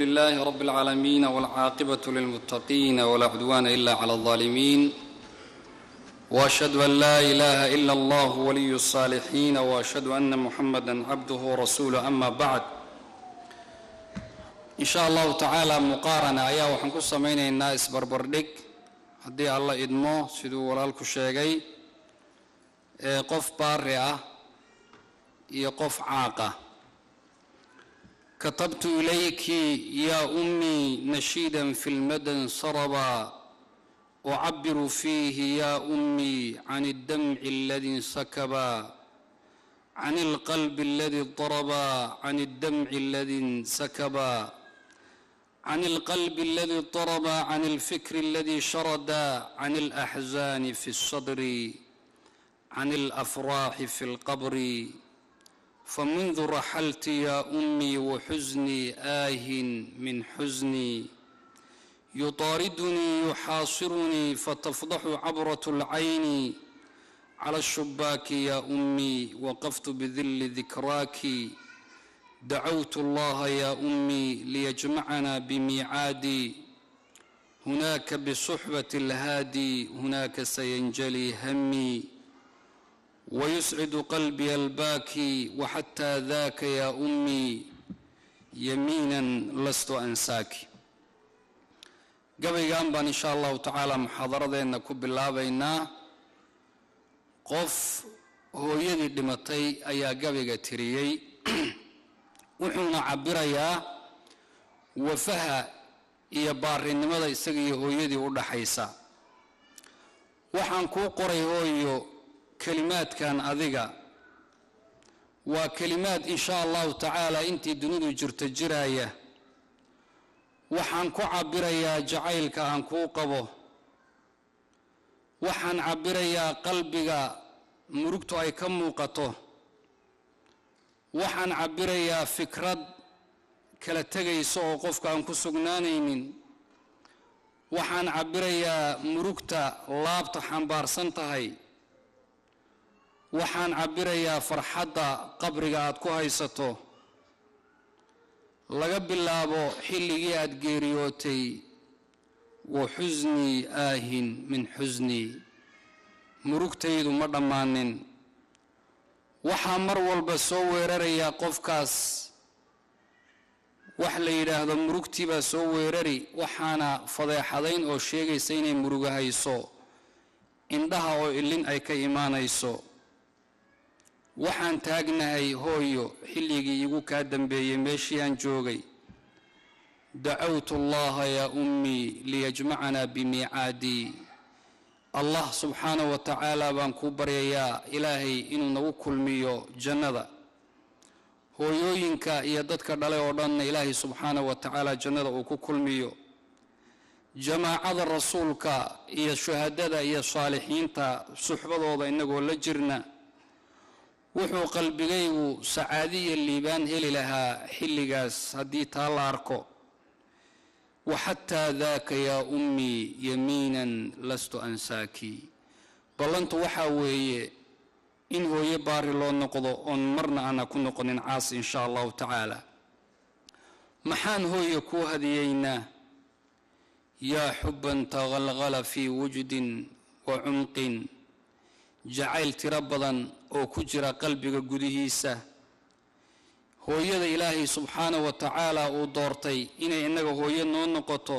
لله رب العالمين والعاقبة للمتقين ولا عدوان إلا على الظالمين وأشهد أن لا إله إلا الله ولي الصالحين وأشهد أن محمدا عبده ورسوله أما بعد إن شاء الله تعالى مقارنة أيها وحنكو سمينا الناس بربردك هدي الله إدمو سيدو ولالكو شيغي قف بارئة يقف عاقة كتبت إليك يا أمي نشيدا في المدى صربا أعبر فيه يا أمي عن الدمع الذي انسكبا عن القلب الذي اضطربا عن الدمع الذي انسكبا عن القلب الذي اضطربا عن الفكر الذي شردا عن الأحزان في الصدر عن الأفراح في القبر فمنذ رحلت يا أمي وحزني من حزني يطاردني يحاصرني فتفضح عبرة العين على الشباك يا أمي وقفت بذل ذكراك دعوت الله يا أمي ليجمعنا بميعاد هناك بصحبة الهادي هناك سينجلي همي ويسعد قلبي الباكي وحتى ذاك يا أمي يمينا لست أنساك قبل بان إن شاء الله تعالى محاضرة إنكم بالله بينا قف هو يدي دمتي أيا قبل تريي وحنا عبر يا وفها يبار إنما يسقي هو يدي ولا حيسا وحن كو قري هو كلمات كان أذيقا وكلمات إن شاء الله تعالى أنت دنود جرت جراية وحن كو عبريا جعيلك عن كو قبو وحن عبريا قلبك مرقت أي كم موقته وحن عبريا فكرة كلا تجي سوق قفك عن كسجنانين وحن عبريا مرقت لابط حنبار سنتهي waxaan cabirayaa farxadda qabriga aad ku haysato laga bilaabo xilligii aad geeriyootay wa xuzni min xuzni murugtaydu ma dhammaanin waxaa mar walba soo weerarayaa qofkaas wax la yidhaahdo murugtii baa soo weerari waxaana fadeexadayn oo sheegaysa inay muruga hayso indhaha oo ilin ay ka imaanayso waxaan taagnahay hooyo xilligii igu ka dambeeyay meeshii aan joogay dacawtu allaha ya ummi liyajmacana bimiicaadi allah subxaanahu wa tacaala baan ku baryayaa ilaahay inuu nagu kulmiyo jannada hooyooyinka iyo dadka dhalay oo dhanna ilaahay subxaanahu wa tacaala jannada uu ku kulmiyo jamaacada rasuulka iyo shuhadada iyo saalixiinta suxbadooda inagoo la jirna wuxuu qalbigaygu sacaadiya liibaan heli lahaa xilligaas haddii taa la arko waxataa daaka yaa ummii yamiinan lastu ansaaki ballantu waxaa weeye in hooyo baari loo noqdo oon marna aana ku noqonin caasi in shaa allahu tacaala maxaan hooyo kuu hadiyeynaa yaa xubban taqalqala fii wujdin wa cumqin jacayl tiro badan oo ku jira qalbiga gudihiisa hooyada ilaahay subxaanahu wa tacaala uu doortay inay innaga hooyo noo noqoto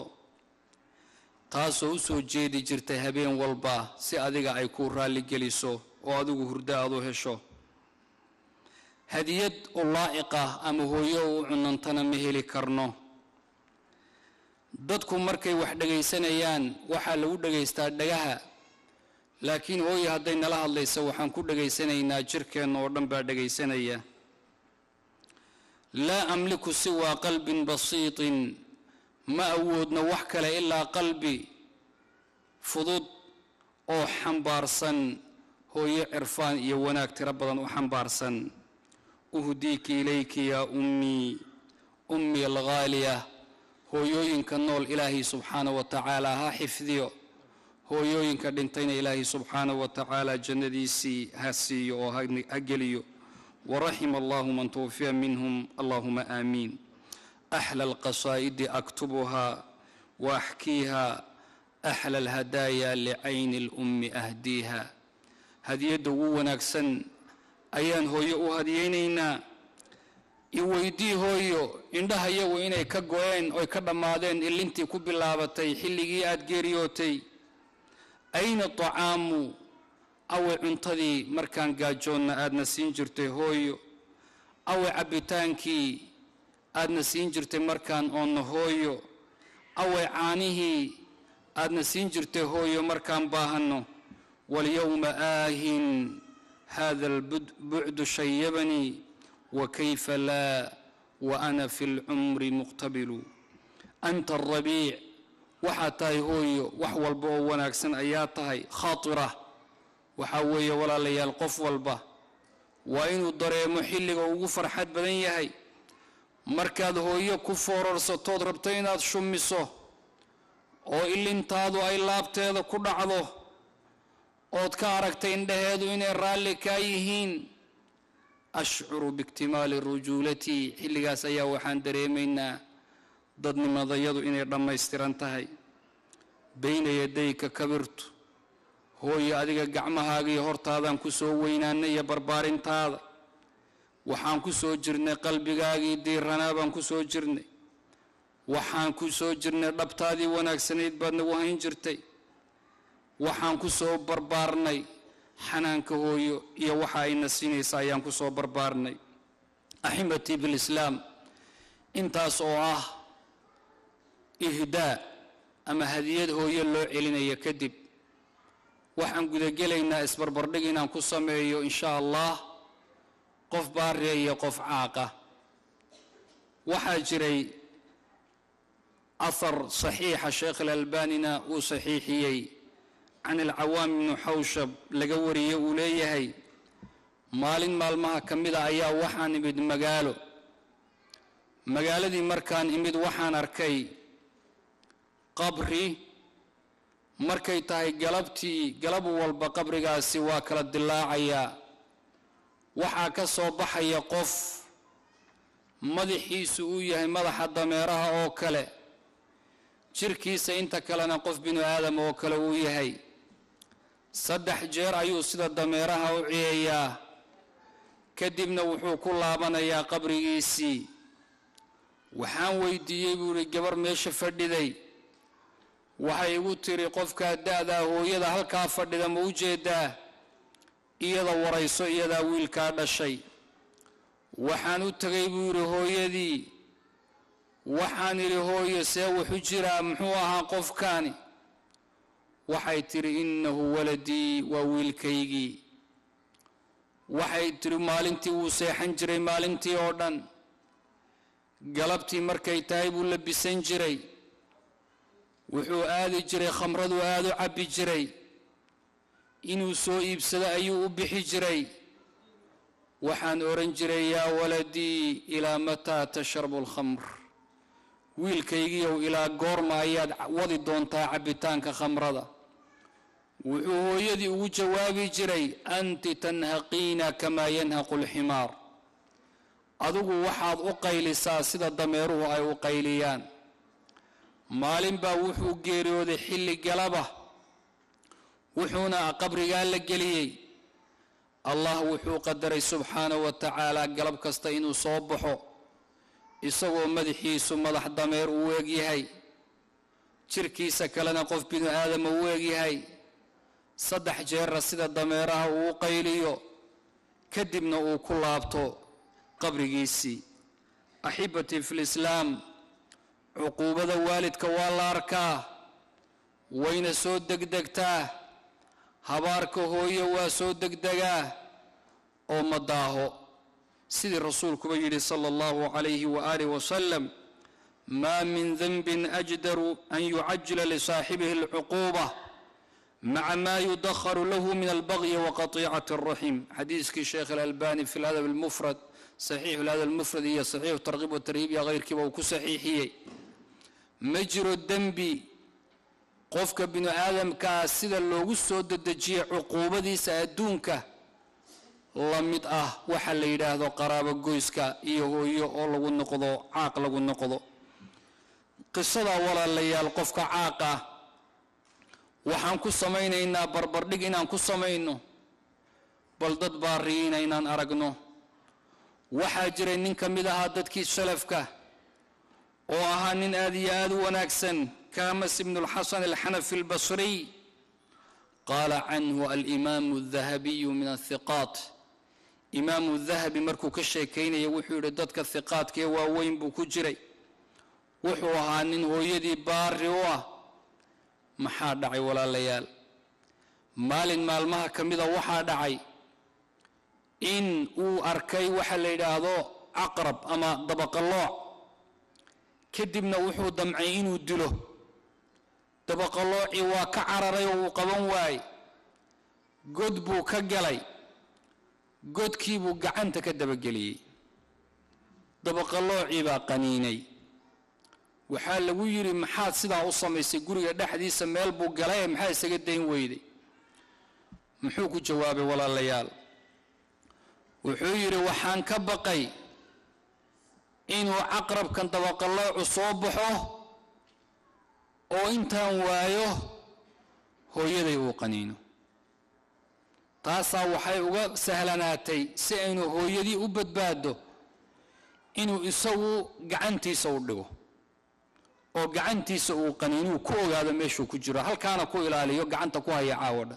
taasoo u soo jeedi jirtay habeen walba si adiga ay ku raalli geliso oo adigu hurdo aad u hesho hadiyad u laa'iqa ama hooyo u cunantana ma heli karno dadku markay wax dhagaysanayaan waxaa lagu dhagaystaa dhagaha laakiin hooyo hadday nala hadlayso waxaan ku dhagaysanaynaa jirkeenna oo dhan baa dhagaysanaya laa amliku siwaa qalbin basiitin ma awoodno wax kale ilaa qalbi fudud oo xambaarsan hooyo cirfaan iyo wanaag tiro badan u xambaarsan uhdiiki ilayki yaa ummi alghaaliya hooyooyinka nool ilaahay subxaanahu wa tacaala ha xifdiyo hooyooyinka dhintayna ilaahay subxaanahu wa tacaala jannadiisii ha siiyo oo ha geliyo waraxima allahu man tuwfiya minhum allahuma aamiin أحلى القصائد أكتبها وأحكيها أحلى الهدايا لعين الأم أهديها هدية ونكسن أيان هويو هديينينا iweydii hooyo indhaha iyagu inay ka go'een oo ka dhamaadeen ilintii ku bilaabatay xilligii aad geeriyootay ayna طعaamu aw cuntadii markaan gaajoonna aadna siin jirtay hooyo aw cabitaankii aadna siin jirtay markaan oonna hooyo aw caanihii aadna siin jirtay hooyo markaan baahano walyawma aahin hada albu'd shayyabani وكيف لا وأنا في العمر مقتبل أنت الربيع وحتى هوي وحول بو وناكسن أياتها خاطرة وحوي ولا ليال قف والبه وإنو الضري محلق وغفر حد بدنيهي مركاد هوي كفور رسطود ربطينات شمسو oo ilintaadu ay laabteeda ku dhacdo ood ka aragtay indhaheedu inay raalli ka yihiin أشعر باكتمال رجولتي حلقاس أيا وحان دريمينا ضدني مضيض إني رمى استرانتهي بين يديك كبرت هو يأذيك قعمها هاقي هورتادا كسو ويناني بربارين تادا وحان كسو جرني قلبي هاقي دير رنابا كسو جرني وحان كسو جرني ربطادي وناك سنيد بادن وهين جرتي وحان كسو بربارني xanaanka hooyo iyo waxa ay nasiinaysaa ayaan ku soo barbaarnay ahimati bil islam intaas oo ah ihdaa ama hadiyad hooyo loo celinaya kadib waxaan guda gelaynaa isbarbardhig inaan ku sameeyo insha Allah qof baariya iyo qof caaqa waxa jiray athar saxiixa sheekh al-Albanina uu saxiixiyay عن العوام بن حوشب لقوري وليهي مالين مالمها كميدا أيا وحان إمد مقالو دي مركان إمد وحان أركي قبري مركي تاهي قلبو والبا قبري سوا كلا الدلاعيا وحا كصوبح يقف مدحي سؤويه مدح الضميرها أوكله شركيسا انت كلنا قف بن آدم وكلويهي صدح جير أيو سيدا دميرها وعيايا كدبنا وحو كل عبنا يا قبري إيسي وحان ويديي بوري قبر ميش فردي وحايقو تيري قفكا دادا هو يدا هلكا فردي موجيدا إيدا وريسو إيدا ويلكا دشي وحانو تغيبوري هو يدي waxaan iri hooyo see wuxuu jiraa muxuu ahaa qofkaani waxay tiri innahu waladii waa wiilkaygii waxay tiri maalintii uu seexan jiray maalintii oo dhan galabtii markay tahay buu labisan jiray wuxuu aadi jiray khamradu aad u cabbi jiray inuu soo iibsado ayuu u bixi jiray waxaan oran jiray yaa waladii ilaa mataa tashrabu alkhamr wiilkaygiiyow ilaa goorma ayaad wadi doontaa cabitaanka khamrada wuxuu hooyadii ugu jawaabi jiray anti tanhaqiina kamaa yanhaqu alximaar adigu waxaad u qaylisaa sida dameeruhu ay u qayliyaan maalin baa wuxuu geeriyooday xilli galaba wuxuuna qabrigaa la geliyey allah wuxuu qadaray subxaanahu wa tacaala galab kasta inuu soo baxo isagoo madaxiisu madax dameer uu eegyahay jirkiisa kalena qof binu aadam uu eegyahay saddex jeer sida dameeraha uu qayliyo kadibna uu ku laabto qabrigiisii ahibati fil islam uquubada waalidka waa la arkaa wayna soo degdegtaa habaarka hooyo waa soo degdegaa oo madaaho سيد الرسول كبير صلى الله عليه وآله وسلم ما من ذنب أجدر أن يعجل لصاحبه العقوبة مع ما يدخر له من البغي وقطيعة الرحم حديث الشيخ الألباني في الأدب المفرد صحيح الأدب المفرد هي صحيح الترغيب والترهيب يا غير كبا وكصحيحية مجر الذنب قفك بن آدم كاسد اللوغسو دجي عقوبة دي سأدونك lamid ah waxa la yiraahdo qaraabo goyska iyo hooyo oo lagu noqdo caaq lagu noqdo qisada walaalayaal qofka caaqa waxaan ku samaynaynaa barbardhig inaan ku samayno bal dad baariina inaan aragno waxaa jiray nin ka mid ahaa dadkii salafka oo ahaa nin aad iyo aad u wanaagsan kaamas ibn al-Hasan al-Hanafi al-Basri qaala canhu al-Imam al-Dhahabi min al-thiqat Imam al-Dhahabi markuu ka sheekaynaya wuxuu yiri dadka thiqaadka ee waaweyn buu ku jiray wuxuu ahaa nin hooyadii baari u ah maxaa dhacay walaalayaal maalin maalmaha kamida waxaa dhacay in uu arkay waxa la yiraahdo aqrab ama dabaqalooc kadibna wuxuu damcay inuu dilo dabaqalooci waa ka cararay oo uu qaban waay god buu ka galay godkii buu gacanta ka dabageliyay dabaqalooci baa qaniinay waxaa lagu yiri maxaad sidaa u samaysay guriga dhexdiisa meel buu galay maxaa isaga dayn weyday muxuu ku jawaabay walaalayaal wuxuu yiri waxaan ka baqay inuu aqrabkan dabaqaloocu soo baxo oo intaan waayo hooyaday uu qaniino taasaa waxay uga sahlanaatay si aynu hooyadii u badbaado inuu isagu gacantiisa u dhigo oo gacantiisa uu qaniinuu ku ogaado meeshuu ku jiro halkaana ku ilaaliyo gacanta ku haya caawada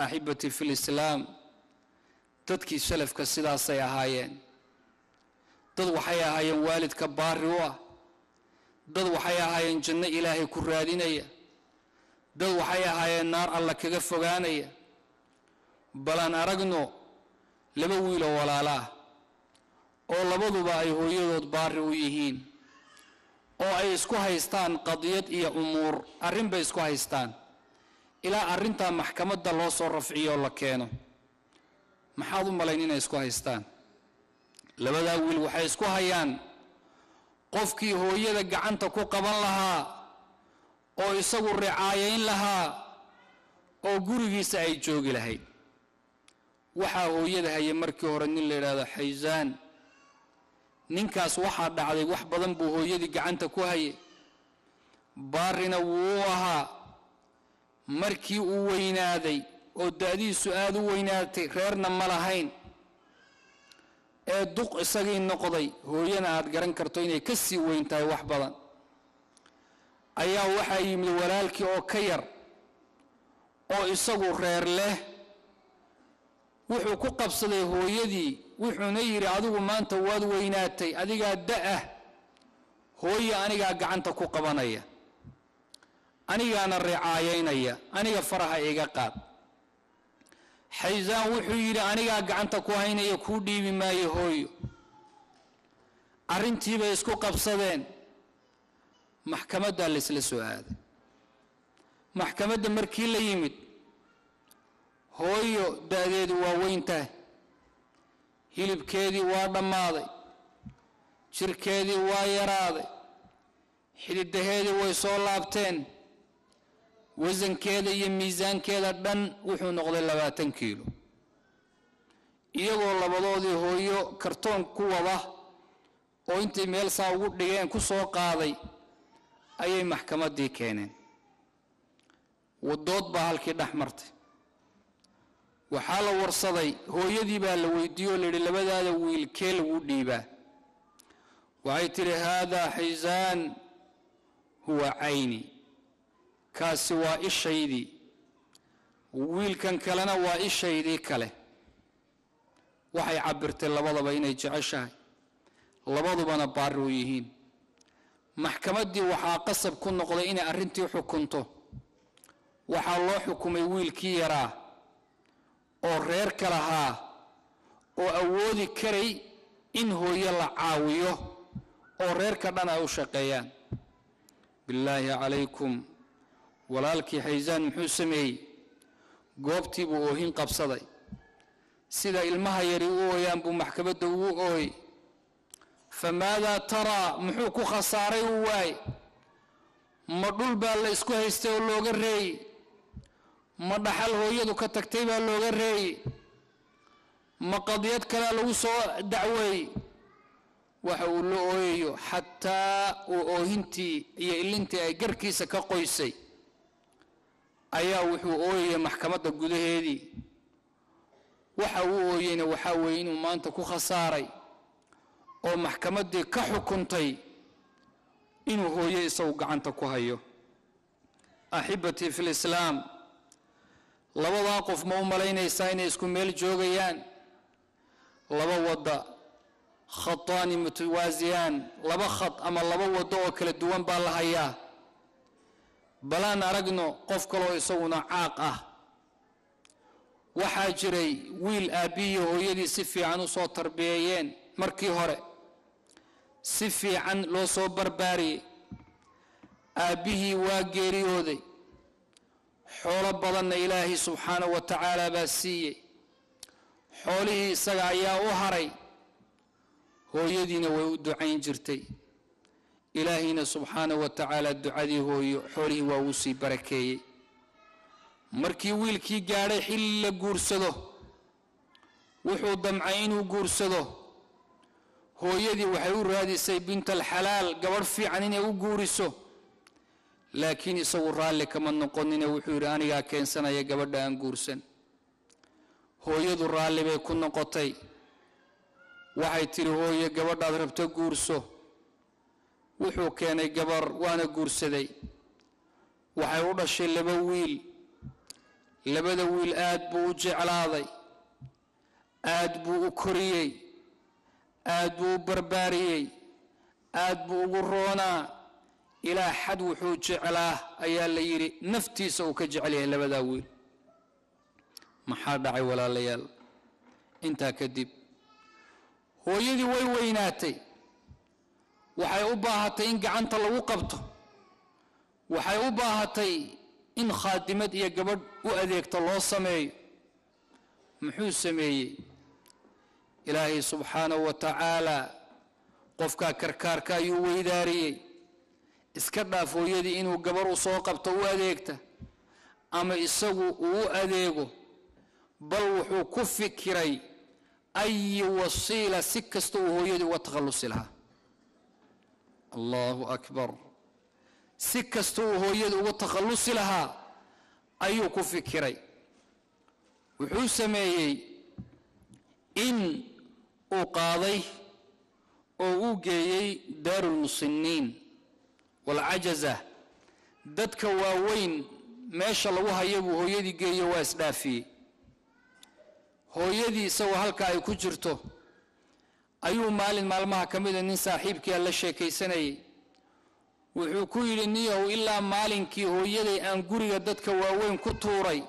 ahibati fil islam dadkii salafka sidaasay ahaayeen dad waxay ahaayeen waalidka baari u ah dad waxay ahaayeen janno ilaahay ku raadinaya dad waxay ahaayeen naar alla kaga fogaanaya balan aragno laba wiil oo walaala ah oo labaduba ay hooyadood baari u yihiin oo ay isku haystaan qadiyad iyo umuur arrin bay isku haystaan ilaa arrinta maxkamadda loo soo rafciyo la keeno maxaad u malayn inay isku haystaan labada wiil waxay isku hayaan qofkii hooyada gacanta ku qaban lahaa oo isagu ricaayeyn lahaa oo gurigiisa ay joogi lahayd waxa hooyada hayay markii hore nin la yiraahdo Xayzaan ninkaas waxa dhacday wax badan buu hooyadii gacanta ku hayay baarina wuu ahaa markii uu weynaaday oo daadiisu aad u weynaatay reerna ma lahayn ee duq isagii noqday hooyana aad garan karto inay ka sii weyn tahay wax badan ayaa waxa yimid walaalkii oo ka yar oo isagu reer leh wuxuu ku qabsaday hooyadii wuxuuna yiri adigu maanta waad weynaatay adiga daa hooyo aniga gacanta ku qabanaya anigana ricaayeynaya aniga faraha iga qaad Xayzaan wuxuu yiri aniga gacanta ku haynaya ku dhiibi maayo hooyo arintii bay isku qabsadeen maxkamadda la isla soo aaday maxkamadda markii la yimid hooyo daadeedu waa weyntahay hilibkeedii waa dhammaaday jirkeedii waa yaraaday xididaheedii way soo laabteen wasankeeda iyo miisaankeeda dhan wuxuu noqday 20 kiilo iyagoo labadoodii hooyo kartoon ku wada oo intii meel saa ugu dhigeen ku soo qaaday ayay maxkamaddii keeneen wadood baa halkii dhaxmartay waxaa la warsaday hooyadii baa la weydiiyay leeyahay labadaada wiil kee lagu dhiibaa waxay tiri hada Xayzaan huwa ayni kaasi waa ishaydii wiilkan kalena waa ishaydii kale waxay cabirtay labadaba inay jeceshahay labadubana baari u yihiin maxkamaddii waxaa qasab ku noqday inay arrintii xukunto waxaa loo xukumay wiilkii yaraa oo reer ka lahaa oo awoodi karay in hooyo la caawiyo oo reerka dhan ay u shaqeeyaan billaahi calaykum walaalkii Xayzaan muxuu sameeyay goobtii buu oohin qabsaday sida ilmaha yari u ooyaan buu maxkamadda ugu ooyay famaada tara muxuu ku khasaaray u waay ma dhul baa la isku haystay oo looga reeyay ma dhaxal hooyadu ka tagtay baa looga reeyay ma qadiyad kale lagu soo dacweeyay وحاول أويو حتى وأوهنتي يإلنتي أي قركيسة كقويسي أيا وحو أوي محكمة القده هذه وحاوين وحاوين وما أنت كو خساري أو محكمة دي كحكمتي إنه هو يسوق عن تكوهيو. أحبتي في الإسلام لبا واقف موملين يساين يسكن ميل جوغيان لبا وضع خطان متوازيان لبا خط أما لبا وضع وكل الدوان بالهيا بلان أرقنو قف كلو يسونا عاقه وحاجري ويل أبيه ويدي سفي عنو صو تربيين مركي هوري سفي عن لو صو برباري أبيه واقيري ودي حول بضن إلهي سبحانه وتعالى باسيي حوله سقعيا وهري هو يدينا ويدعين جرتي إلهينا سبحانه وتعالى الدعاء هو حوله ووسي بركي مركي ويلكي قاري حل قرصده وحو دمعين قرصده هو يدي وحيور هذه سي بنت الحلال قبر في عنين وقورسه لكن يصور لك من نقولنا وحور أنا كان سنة يقبر دان قرصن هو يدور اللي بيكون نقطي وحيتر هو يقبر ضربت قرصه وحو كان يقبر وانا قرصدي وحيور الشيء اللي بويل لبدا ويل آد بو جعلاضي آد بو كوريي آد بو برباريي آد بو قرونا إلى حد وحو جعلاه أيا اللي يري نفتي سوك جعليه لبدا ويل محا دعي ولا ليال انتا كدب هو يدي ويناتي وحي أباهتي إن قعنت لو قبته وحي أباهتي إن خادمت إيا قبر وأذيكت الله سمي محو سمي إلهي سبحانه وتعالى قفكا كركاركا يويداري اسكرنا فو يدي إنو قبر وصوقبت وأذيكت أما إساقو وأذيكو بل وحو كفكري أي وصيلة سكستو وهو يدي وتخلص لها الله أكبر سكستو وهو يدي وتخلص لها أيو كفكري وحو سميي إن أقاضي أوجيي دار المسنين والعجزة ددك واوين ما شاء الله هو يدي جي واسدافي هو يدي سوى هلكا أي كجرته أيو مال مالمها كميدا نين صاحبك يلا شيكي سني وحكوي لنيه إلا مالنكي هو يدي أنقري ددك واوين كتوري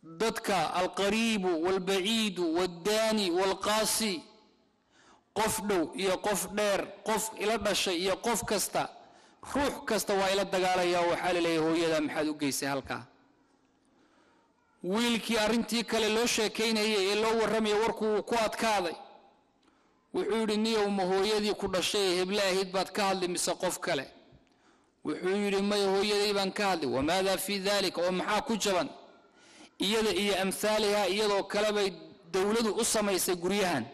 ددك القريب والبعيد والداني والقاسي قف دو يا قف دير قف إلى دشي يا قف كستا روح كستا وإلى الدقالة وحال ليه هو يدا محادو قيسي هلكا ويلكي أرنتي كالي لو شاكين هي إلو ورمي وركو كواد كاضي وحوري نيو هو يدي كل شيء هبلا هيدبات كاضي مسا قف كالي وحوري ما هو يدي بان كاضي وماذا في ذلك ومحا كجبا إيدا إيا أمثالها إيدا كلابي دولدو أصميسي قريهان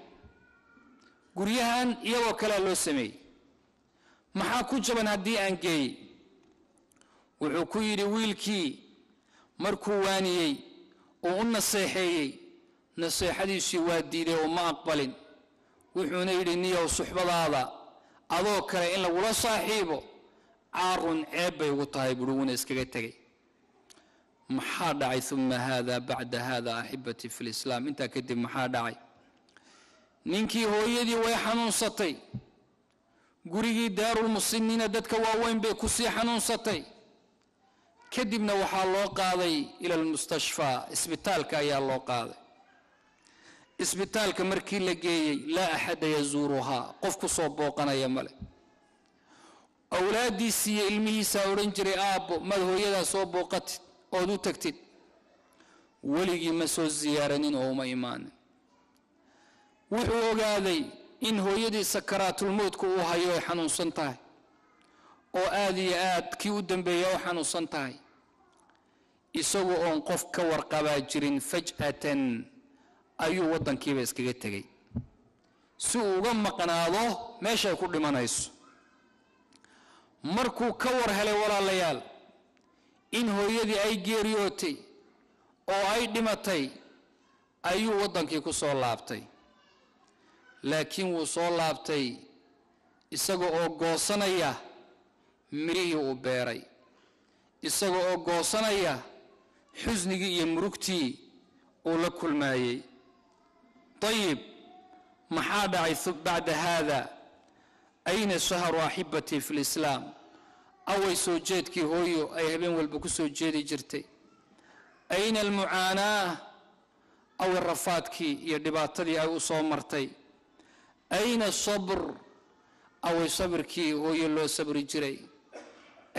إيدا كلا لو سمي محا كجبا هدي أنكي وحكويري ويلكي مركوانيي ونصيحيي نصيحتي واديده وما أقبل وحنا يرنيه وصحبة هذا أذو كلا إن لو صاحبه عار عيب وطايب رون إسكتي محادعي ثم هذا بعد هذا أحبتي في الإسلام أنت كدي محادعي نينكي هو يدي ويحنون سطي قريجي دار المسنين دتك واوين بكسي حنون سطي كدبنا وحا الله قاضي إلى المستشفى اسبتالك يا الله قاضي اسبتالك مركي لقي لا أحد يزورها قفك صوبوقنا يا ملك أولادي سي علمي ساورنجري آبو ماذا يدا صوبوقت أودو تكتد ولقي مسو الزيارين وهم إيمان وحو قاضي إن هو يدي سكرات الموت كو هايو حنون سنتاي أو آدي آد كيو دنبيو حنون سنتاي isagoo oon qof ka warqabaa jirin faj'atan ayuu waddankii ba iskaga tegay si uu uga maqnaado meeshay ku dhimanayso markuu ka war helay walaalayaal in hooyadii ay geeriyootay oo ay dhimatay ayuu wadankii ku soo laabtay laakiin wuu soo laabtay isaga oo goosanaya mirihii uu beeray isaga oo goosanaya xusnigii iyo murugtii uu la kulmaayay طيب maxaa dhacay bacda hada ayna shahru ahibati fi alislam away soo jeedkii hooyo ay habeen walba ku soo jeedi jirtay ayna almu'anaa aw rafaadkii iyo dhibaatadii ay u soo martay ayna sabr aw sabrkii hooyo loo sabri jiray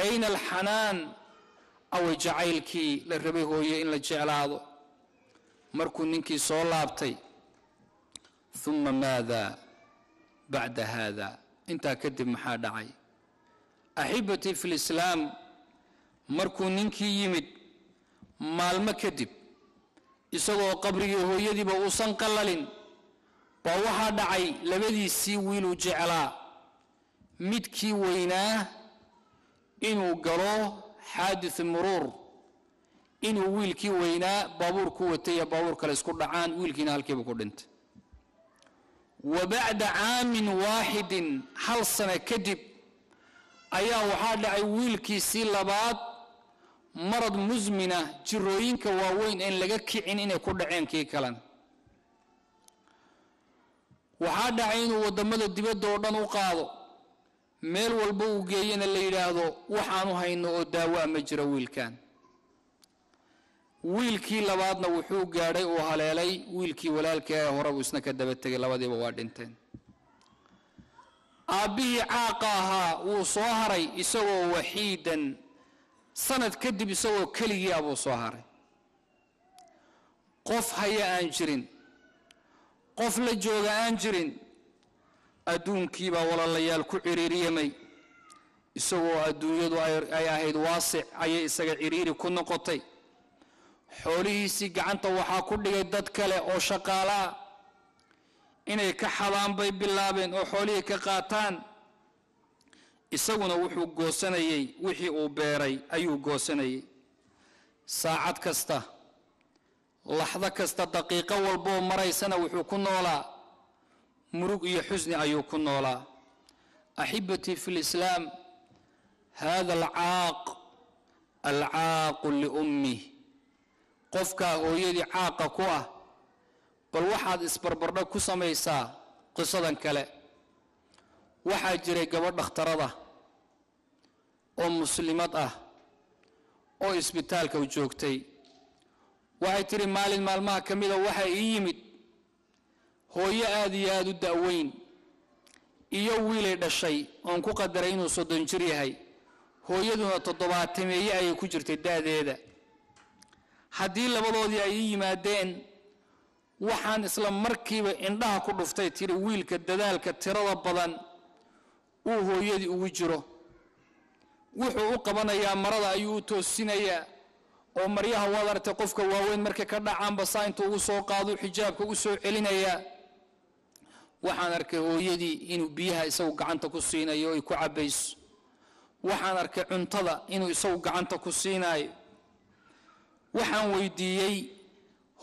ayna alxanaan aw jacaylkii la rabay hooyo in la jeclaado markuu ninkii soo laabtay thumma maada bacda hada intaa kadib maxaa dhacay ahibati fi alislam markuu ninkii yimid maalmo kadib isagoo qabrigii hooyadiiba uusan qallalin baa waxaa dhacay labadiisii wiiluu jeclaa midkii weynaa inuu galo xaadith muruur inuu wiilkii weynaa baabuur ku watay iyo baabuur kale isku dhacaan wiilkiina halkiiba ku dhintay وبعد عام واحد هل سنة كدب أيا وحاد لعي ويلكي سيلابات مرض مزمنة جروين كواوين إن لقاكي إن يكون عين كي كلام وحاد عينه ودمد الدباد دوردان وقاضو ميل والبو جايين اللي يلاهدو وحانو هينو داواء مجرى ويلكان wiilkii labaadna wuxuu gaaray oo haleelay wiilkii walaalkii hore uu isna ka daba tagay labadiiba waa dhinteen aabihii caaqa ahaa wuu soo haray isagoo waxiidan sanad kadib isagoo keligii abuu soo haray qof haya aan jirin qof la jooga aan jirin adduunkii baa walaalayaal ku ciriiriyamay isagoo adduunyadu ay ahayd waasic ayay isaga ciriiri ku noqotay xoolihiisii gacanta waxaa ku dhigay dad kale oo shaqaala inay ka xadaan bay bilaabeen oo xoolihii ka qaataan isaguna wuxuu goosanayay wixii uu beeray ayuu goosanayay saacad kasta laxda kasta daqiiqo walba oo maraysana wuxuu ku noolaa murug iyo xusni ayuu ku noolaa ahibati fi alislam hada alcaaq liummi qofka hooyadii caaqa ku ah bal waxaad isbarbardho ku samaysaa qisadan kale waxaa jiray gabadh dhakhtarada oo muslimad ah oo isbitaalka u joogtay waxay tiri maalin maalmaha ka mida waxaa ii yimid hooyo aad iyo aad u da'weyn iyo wiilay dhashay oon ku qadaray inuu 30 jir yahay hooyaduna 70 ayay ku jirtay da'deeda haddii labadoodii ay yimaadeen waxaan isla markiiba indhaha ku dhuftay tiri wiilka dadaalka tirada badan uu hooyadii ugu jiro wuxuu u qabanayaa marada ayuu toosinayaa oo maryaha waad aragtay qofka waaweyn markay ka dhacaan basa intuu ugu soo qaado xijaabka u soo celinayaa waxaan arkay hooyadii inuu biyaha isagu gacanta ku siinayo oo ay ku cabayso waxaan arkay cuntada inuu isagu gacanta ku siinayo waxaan weydiiyay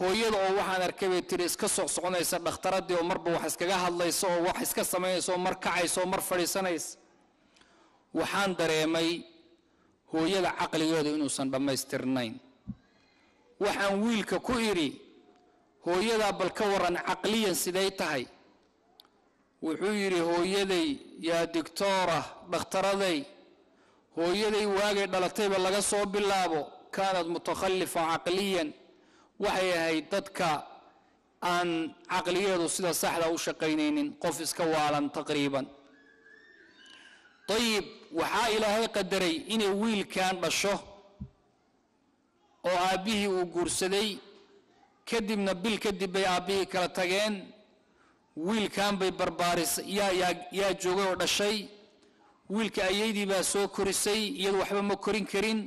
hooyada oo waxaan arkay bay tiri iska soconaysa dhakhtaradii oo marba wax iskaga hadlayso oo wax iska sameeyso mar kacayso mar fadhiisanayso waxaan dareemay hooyada caqligeedu inuusan dhamaystirnayn waxaan wiilka ku iri hooyada bal ka waran caqliyan siday tahay wuxuu yiri hooyaday yaa doctora dhakhtaraday hooyaday waagay dhalatayba laga soo bilaabo kaanad mutakhallifa caqliyan waxay ahayd dadka aan caqligeedu sida saxda u shaqaynaynin qof iska waalan taqriiban طيب waxaa ilaahay qadaray inay wiilkan dhasho oo aabihii uu guursaday kadibna bil kadib bay aabihii kala tageen wiilkan bay barbaaris yaa joogay oo dhashay wiilka ayeydii baa soo korisay iyadu waxba ma korin karin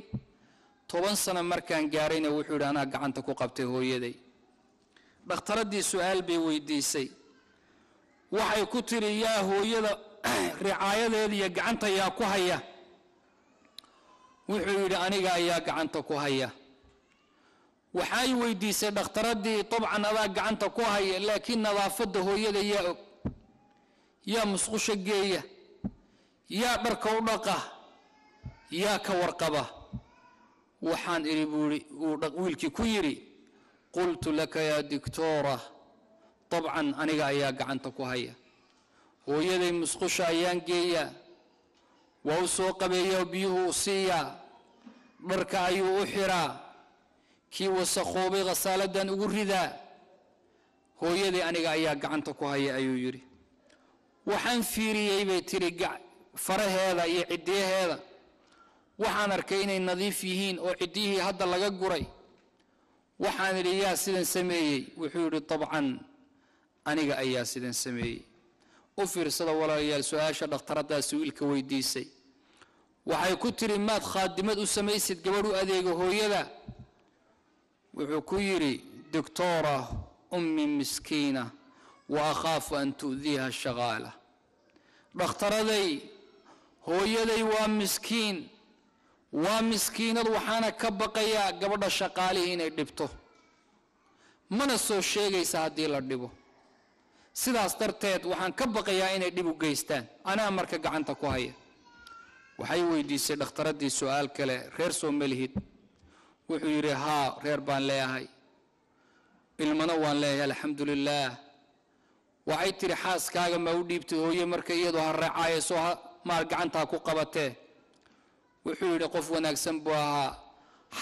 10 sano markaan gaarayna wuxuu yiri anaa gacanta ku qabtay hooyaday dhakhtaradii su'aal bay weydiisay waxay ku tiri yaa hooyada ricaayadeeda iyo gacanta yaa ku haya wuxuu yidhi aniga ayaa gacanta ku haya waxay weydiisay dhakhtaradii dabcan adaa gacanta ku haya laakiin nadaafada hooyada yaa og yaa musqusha geeya yaa dharka u dhaqa yaa ka warqaba waxaan iri buuri wiilkii ku yiri qultu laka ya diktoora dabcan aniga ayaa gacanta ku haya hooyaday musqusha ayaan geeya waa u soo qabeeyaa biyuhu siiya dharka ayuu u xiraa kii wasakhoobay qasaaladan ugu ridaa hooyaday aniga ayaa gacanta ku haya ayuu yiri waxaan fiiriyay bay tiri faraheeda iyo cidiyaheeda waxaan arkay inay nadiif yihiin oo cidiyihii hadda laga guray waxaan idhi yaa sidan sameeyey wuxuu yidhi dabcan aniga ayaa sidan sameeyey u fiirsada walaalayaal su-aasha dhakhtaradaasi wiilka weydiisay waxay ku tiri maad khaadimad u samaysid gabadh u adeega hooyada wuxuu ku yidhi doctora ummi miskiina wa akhaafu an tu'diiha shaqaala dhakhtaraday hooyaday waa miskiin waa miskiinad waxaana ka baqayaa gabadha shaqaalihii inay dhibto mana soo sheegaysa haddii la dhibo sidaas darteed waxaan ka baqayaa inay dhib u geystaan anaa marka gacanta ku haya waxay weydiisay dhakhtaradii su-aal kale reer soo malihid wuxuu yidhi haa reer baan leeyahay ilmana waan leeyahay alxamdulilaah waxay tiri xaaskaaga ma u dhiibtay hooye marka iyadoo ha raacayso maal gacantaa ku qabatee wuxuu yidhi qof wanaagsan buu ahaa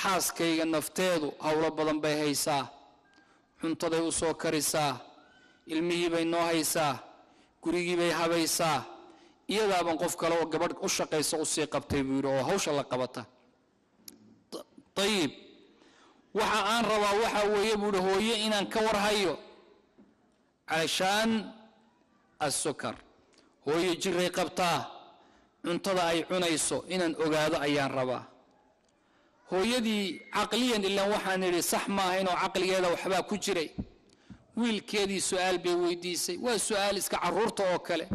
xaaskayga nafteedu howlo badan bay haysaa cuntaday u soo karisaa ilmihii bay noo haysaa gurigii bay habaysaa iyadaaban qof kale oo gabadh u shaqaysa u sii qabtay buu yidhi oo hawsha la qabata ayib waxa aan rabaa waxaa weeye buu yidhi hooye inaan ka warhayo calashaan assukar hooye jiray qabtaa cuntada ay cunayso inaan ogaado ayaan rabaa hooyadii caqliyan ilaan waxaan idhi sax maaha inuu caqligeeda waxbaa ku jiray wiilkeedii su-aal bay weydiisay waa su-aal iska caruurta oo kale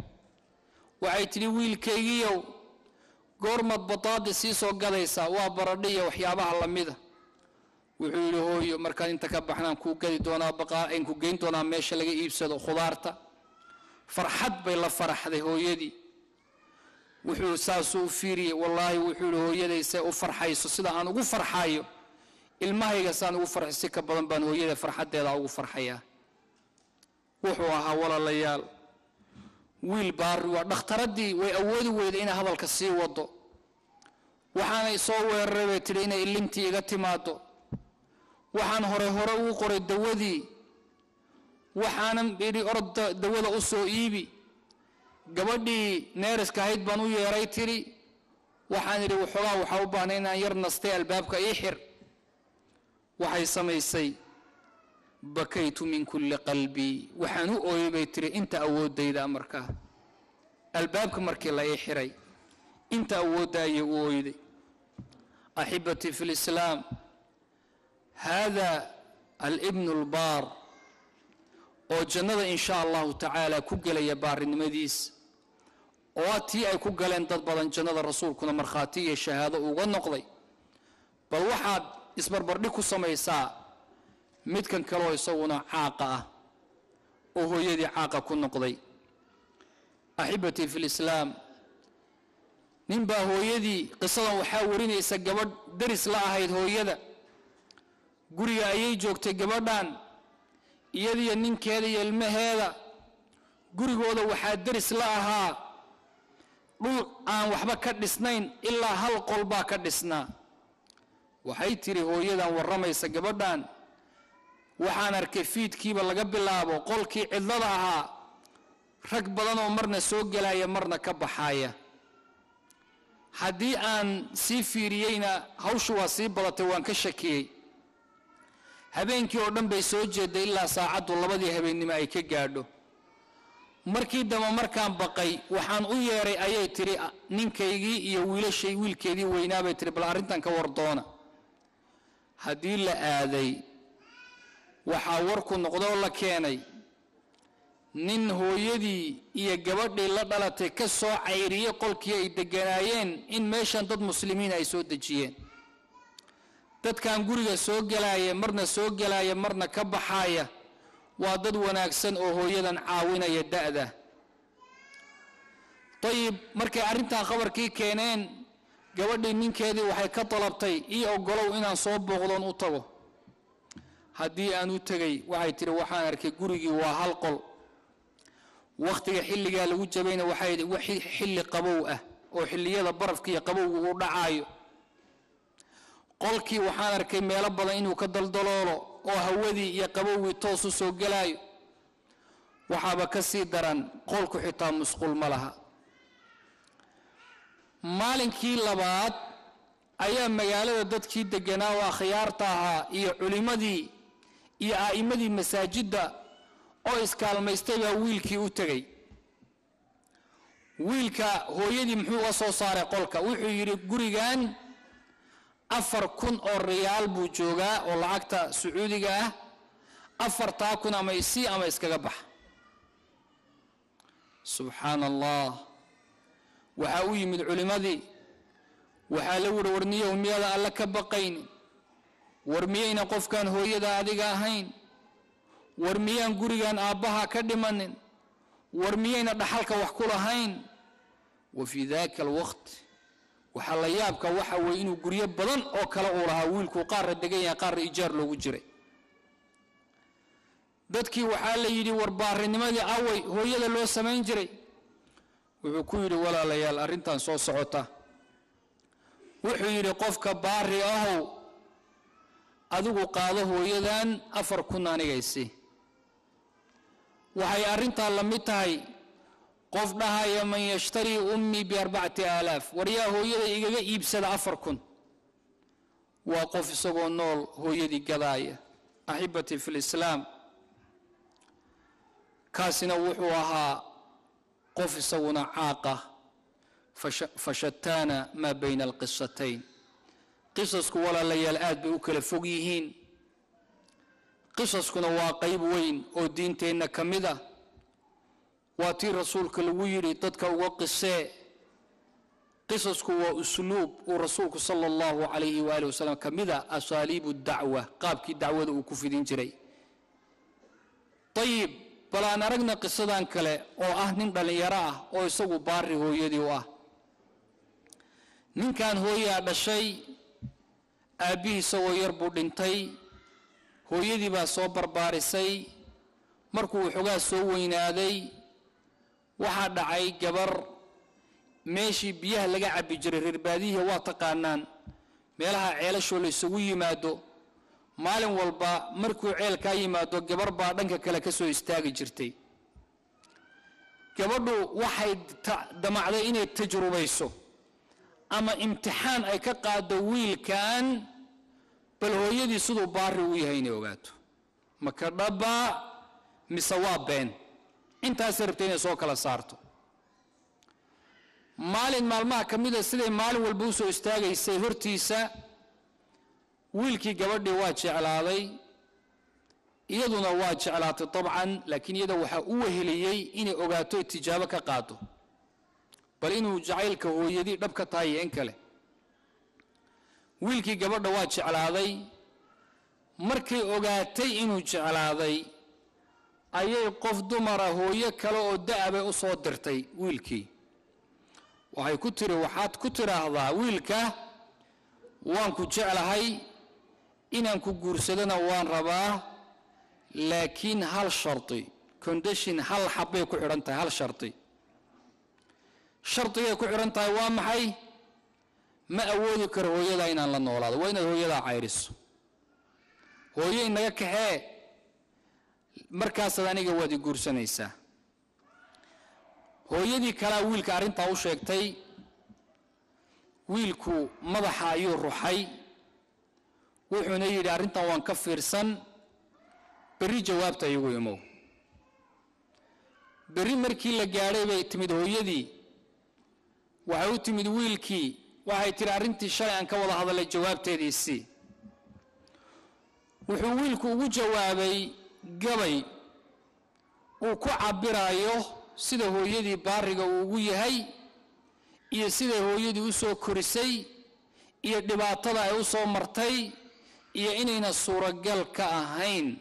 waxay tidhi wiilkaygiiyow goormad bataadi sii soo gadaysaa waa baradho iyo waxyaabaha lamida wuxuu yidhi hooyo markaan inta ka baxnaan kuu gadi doonaa baqaain ku geyn doonaa meesha laga iibsado khudaarta farxad bay la faraxday hooyadii wuxuu saasuu u fiiriyey wallaahi wuxuu yidhi hooyadaysay u farxayso sida aan ugu farxayo ilmahayga saan ugu farxay si ka badan baan hooyada farxaddeeda ugu farxayaa wuxuu ahaa walaalayaal wiil baari waa dhakhtaradii way awoodi weyday inay hadalka sii wado waxaanay soo weeraray bay tidhi inay ilintii iga timaado waxaan hore ugu qoray dawadii waxaanan idhi orda dawada u soo iibi gabadhii neeriska ahayd baan u yeeray tidhi waxaan idhi waxoogaa waxaa u baahnay inaan yar nastay albaabka ii xir waxay samaysay bakaytu min kulli qalbii waxaan u ooyay bay tiri inta awoodayda markaa albaabka markii la ii xiray inta awoodda ayay u ooyday axibatii fi lislaam hada alibnu albaar oo jannada in sha allahu tacaala ku gelaya baarinimadiis oo tii ay ku galeen dad badan jannada rasuulkuna markhaati iyo shahaado uga noqday bal waxaad isbarbardhig ku samaysaa midkan kaloo isaguna caaqa ah oo hooyadii caaqa ku noqday axibatii fi lislaam ninbaa hooyadii qisadan waxaa warinaysa gabadh daris la ahayd hooyada guriga ayay joogtay gabadhan iyadiyo ninkeeda iyo ilmaheeda gurigooda waxaa daris la ahaa dhul aan waxba ka dhisnayn ilaa hal qol baa ka dhisnaa waxay tiri hooyadan warramaysa gabadhan waxaan arkay fiidkiiba laga bilaabo qolkii cidlada ahaa rag badan oo marna soo gelaya marna ka baxaya haddii aan sii fiiriyeyna hawshu waa sii badatay waan ka shakiyey habeenkii oo dhan bay soo jeeday ilaa saacaddu 2 habeennimo ay ka gaadho markii dambe markaan baqay waxaan u yeeray ayay tiri ninkaygii iyo wiilkeedii weynaa bay tiri bal arrintan ka wardoona haddii la aaday waxaa warku noqdoo la keenay nin hooyadii iyo gabadhii la dhalatay ka soo cayriyay qolkii ay deganaayeen in meeshan dad muslimiin ay soo dejiyeen. dadkan guriga soo galaaya marna soo galaaya marna ka baxaaya waa dad wanaagsan oo hooyadan caawinaya da'da. طيب markay arinta khabarkii keeneen gabadhii ninkeedii waxay ka talabtay ii ogolow inaan soo booqdoon u tago. haddii aan u tagay waxay tiri waxaan arkay gurigii waa hal qol, waqtiga xilliga lagu jabayna waxay xilli qabow ah oo xilliyada barafka iyo qabowga uu dhacaayo. qolkii waxaan arkay meelo badan inuu ka daldaloolo oo hawadii iyo qabowgii toos u soo galaayo. waxaaba ka sii daran qolku xitaa musqul ma laha. maalinkii labaad ayaa magaalada dadkii deganaa oo akhyaarta ahaa iyo culimadii iyo aa'imadii masaajidda oo iskaalmaystay baa wiilkii u tegay. wiilka hooyadii muxuu uga soo saaray qolka? wuxuu yidhi gurigan 4,000 oo riyaal buu joogaa oo lacagta sacuudiga ah. 4,000 ama isii ama iskaga bax. subxaan allah. waxaa u yimid culimadii, waxaa la wuri warniyow miyada alla ka baqaynin, war miyayna qofkan hooyada adiga ahayn, war miyaan gurigan aabbaha ka dhimanin, war miyayna dhaxalka wax ku lahayn. wa fii daaka alwaqt waxaa la yaabka waxa weeye inuu guryo badan oo kale uu lahaa wiilku, qaarra degan yahay qaarra ijaar loogu jiray. dadkii waxaa la yidhi war baarinimadii away hooyada loo samayn jiray. wuxuu ku yidhi walaalayaal arrintan soo socota. wuxuu yidhi qofka baari ahow adigu qaado hooyadan 4,000 anigaysi. waxay arrintan la mid tahay qof dhahaya man yashtari ummi b4,000 waryaa hooyada igaga iibsada 4,000. waa qof isagoo nool hooyadii gadaaya. axibati fi lislaam, kaasina wuxuu ahaa qof isaguna caaqa. fashataana maa bayna alqisatayn. qisasku walaalayaal aad bay u kala fog yihiin. qisaskuna waa qayb weyn oo diinteenna ka mid ah. waa tii rasuulka lagu yidhi dadka uga qisee. qisasku waa usluub uu rasuulku sala allahu calayhi waali wasalam ka mid ah asaaliibu dacwa, qaabkii dacwada uu ku fidin jiray. ayib bal aan aragna qisadan kale oo ah nin dhallinyaro ah oo isagu baari hooyadii u ah. ninkan hooyaa dhashay, aabbihii isagoo yar buu dhintay, hooyadii baa soo barbaarisay. markuu waxoogaa soo weynaaday waxaa dhacay gabar meeshii biyaha laga cabbi jiray reer baadiyihii waa taqaanaan, meelaha ceelashoo la isugu yimaado. maalin walba markuu ceelkaa yimaado gabar baa dhanka kale ka soo istaagi jirtay. gabadhu waxay damacday inay tajrubayso ama imtixaan ay ka qaado wiilkan, bal hooyadii siduu baari u yahay inay ogaato. maka dhaba mise waa been. intaasay rabtay inay soo kala saarto. maalin maalmaha ka mida siday maalin walba u soo istaagaysay hortiisa, wiilkii gabadhii waa jeclaaday, iyaduna waa jeclaatay dabcan, laakiin iyada waxaa u weheliyey inay ogaato tijaabo ka qaado bal inuu jacaylka hooyadii dhab ka tahay in kale. wiilkii gabadha waa jeclaaday. markay ogaatay inuu jeclaaday ayay qof dumara hooyo kale oo da'abay u soo dirtay wiilkii. waxay ku tiri waxaad ku tiraahdaa wiilka waan ku jeclahay, inaan ku guursadana waan rabaa, laakiin hal sharti, condition, hal xabbay ku xidhan tahay, hal sharti. shardigay ku xidhan tahay waa maxay? ma awoodi karo hooyadaa inaan la noolaado, waa inaad hooyadaa cayriso. hooyo inaga kaxee, markaasaad aniga waad i guursanaysaa. hooyadii kalaa wiilka arrintaa u sheegtay. wiilku madaxa ayuu ruxay, wuxuuna yidhi arrintan waan ka fiirsan, berri jawaabta igu imow. berri markii la gaadhay bay timid hooyadii, waxay u timid wiilkii, waxay tiri arrintii shalay aan ka wada hadalay jawaabteediisii. wuxuu wiilku ugu jawaabay gabay uu ku cabirayo sida hooyadii baariga uu ugu yahay iyo sida hooyadii u soo korisay iyo dhibaatada ay u soo martay iyo inayna suuragal ka ahayn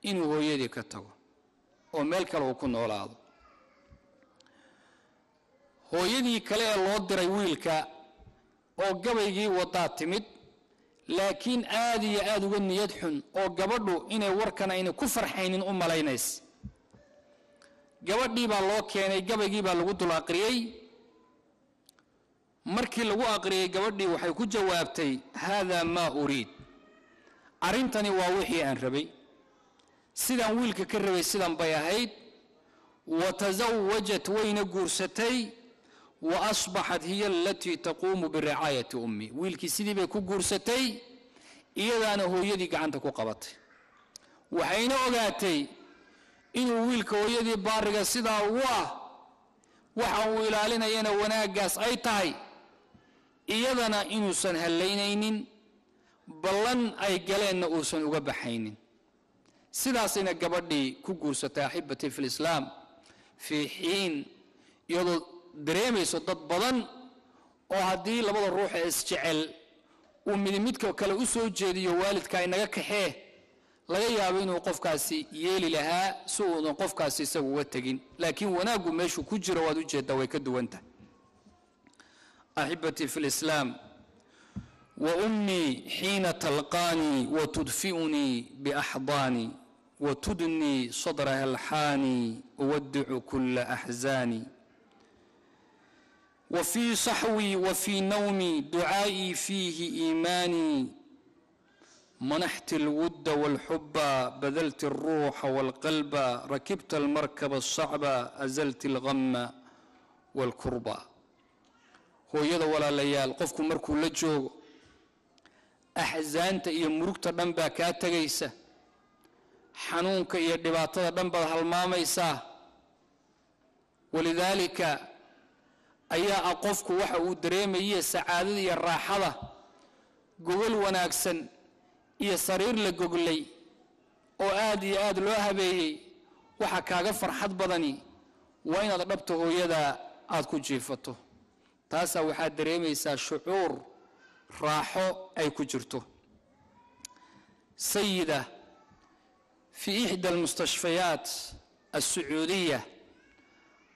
inuu hooyadii ka tago oo meel kale uu ku noolaado. hooyadii kale ee loo diray wiilka oo gabaygii wadaa timid laakiin aad iyo aad uga niyad xun oo gabadhu inay warkan ayna ku farxaynin u malaynays. gabadhii baa loo keenay, gabaygii baa lagu dul aqriyay. markii lagu aqriyay gabadhii waxay ku jawaabtay hada ma uriid, arintani waa wixii aan rabay, sidaan wiilka ka rabay sidan bay ahayd. watazawajat wayna guursatay wa asbaxat hiya allatii taquumu biricaayati ummi, wiilkii sidii bay ku guursatay iyadaana hooyadii gacanta ku qabatay. waxayna ogaatay inuu wiilka hooyadii baariga sidaa ugu ah waxa uu ilaalinayana wanaaggaas ay tahay, iyadana inuusan hallaynaynin, ballan ay galeenna uusan uga baxaynin. sidaasayna gabadhii ku guursatay axibbatii fi lislaam fii xiin iyadoo dareemayso dad badan oo haddii labada ruux ee isjecel uu midka kale u soo jeediyo waalidka inaga kaxee laga yaabo inuu qofkaasi yeeli lahaa si uunan qofkaasi isagu uga tegin, laakiin wanaaggu meeshuu ku jiro waad u jeeddaa way ka duwantahay. axibbatii fi lislaam وأمي حين تلقاني وتدفئني بأحضاني وتدني صدرها الحاني أودع كل أحزاني وفي صحوي وفي نومي دعائي فيه إيماني منحت الود والحب بذلت الروح والقلب ركبت المركب الصعب أزلت الغم والكرب. هو يدا ولا ليال قفكم مركو لجوغ axzaanta iyo murugta dhan baa kaa tegaysa, xanuunka iyo dhibaatada dhan baad halmaamaysaa. walidaalika ayaa qofku waxa uu dareemaya sacaadada iyo raaxada gogol wanaagsan iyo sariir la goglay oo aad iyo aad loo habeeyey. waxa kaaga farxad badani waa inaad dhabta hooyada aad ku jiifato. taasaa waxaad dareemaysaa shucuur راحو أي كجرته. سيدة في إحدى المستشفيات السعودية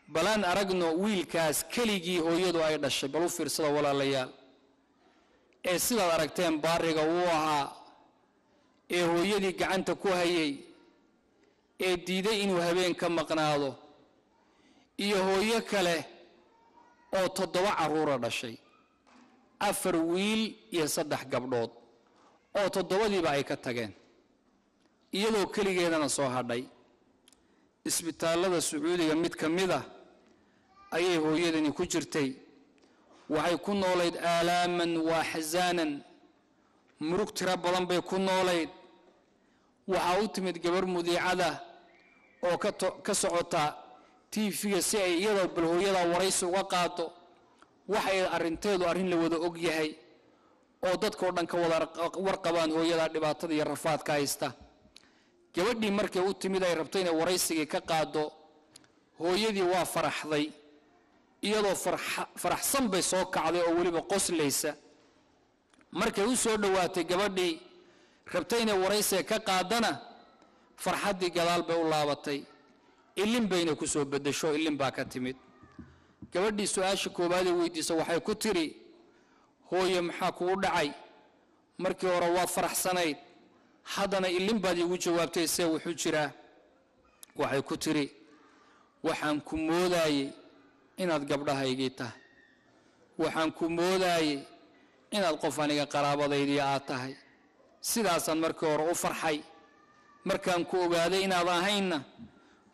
بلان أرقنو ويلكاس كليجي هو يدو أيضا الشبالو في رسالة ولا ليال إيه سيدة أرقتين بارغة ووها إيه هو يدي قعنت كوهيي إيه ديدي إنو هبين كم مقناضو إيه هو يكاله أو تضوع عرورة الشيء. afar wiil iyo saddex gabdhood oo toddobadiiba ay ka tageen iyadoo keligeedana soo hadhay. isbitaalada Sacuudiga mid ka mid ah ayay hooyadani ku jirtay. waxay ku noolayd aalaaman wa ahzaanan, murug tira badan bay ku noolayd. waxa u timid gabar mudiicada oo ka socota TV-ga si ay iyadoo bal hooyada waraysi uga qaado. waxay arinteedu arin la wada og yahay oo dadka oo dhan ka wada warqabaan hooyada dhibaatada iyo rafaadka haysta. gabadhii markay u timid ay rabtay inay waraysiga ka qaado, hooyadii waa faraxday, iyadoo faraxsan bay soo kacday oo waliba qoslaysa. markay u soo dhawaatay gabadhii rabtay inay waraysiga ka qaadana farxadii gadaal bay u laabatay, ilin bayna ku soo bedesho, ilin baa ka timid. gabadhii su'aasha koobaad ee weydiisay waxay ku tiri hooyo maxaa kugu dhacay? markii hore waad faraxsanayd, haddana ilin baad igu jawaabtay see wuxuu jiraa. waxay ku tiri waxaan ku moodayay inaad gabdhahaygii tahay, waxaan ku moodayay inaad qof aniga qaraabadaydii aad tahay. sidaasaan markii hore u farxay, markaan ku ogaaday inaad ahaynna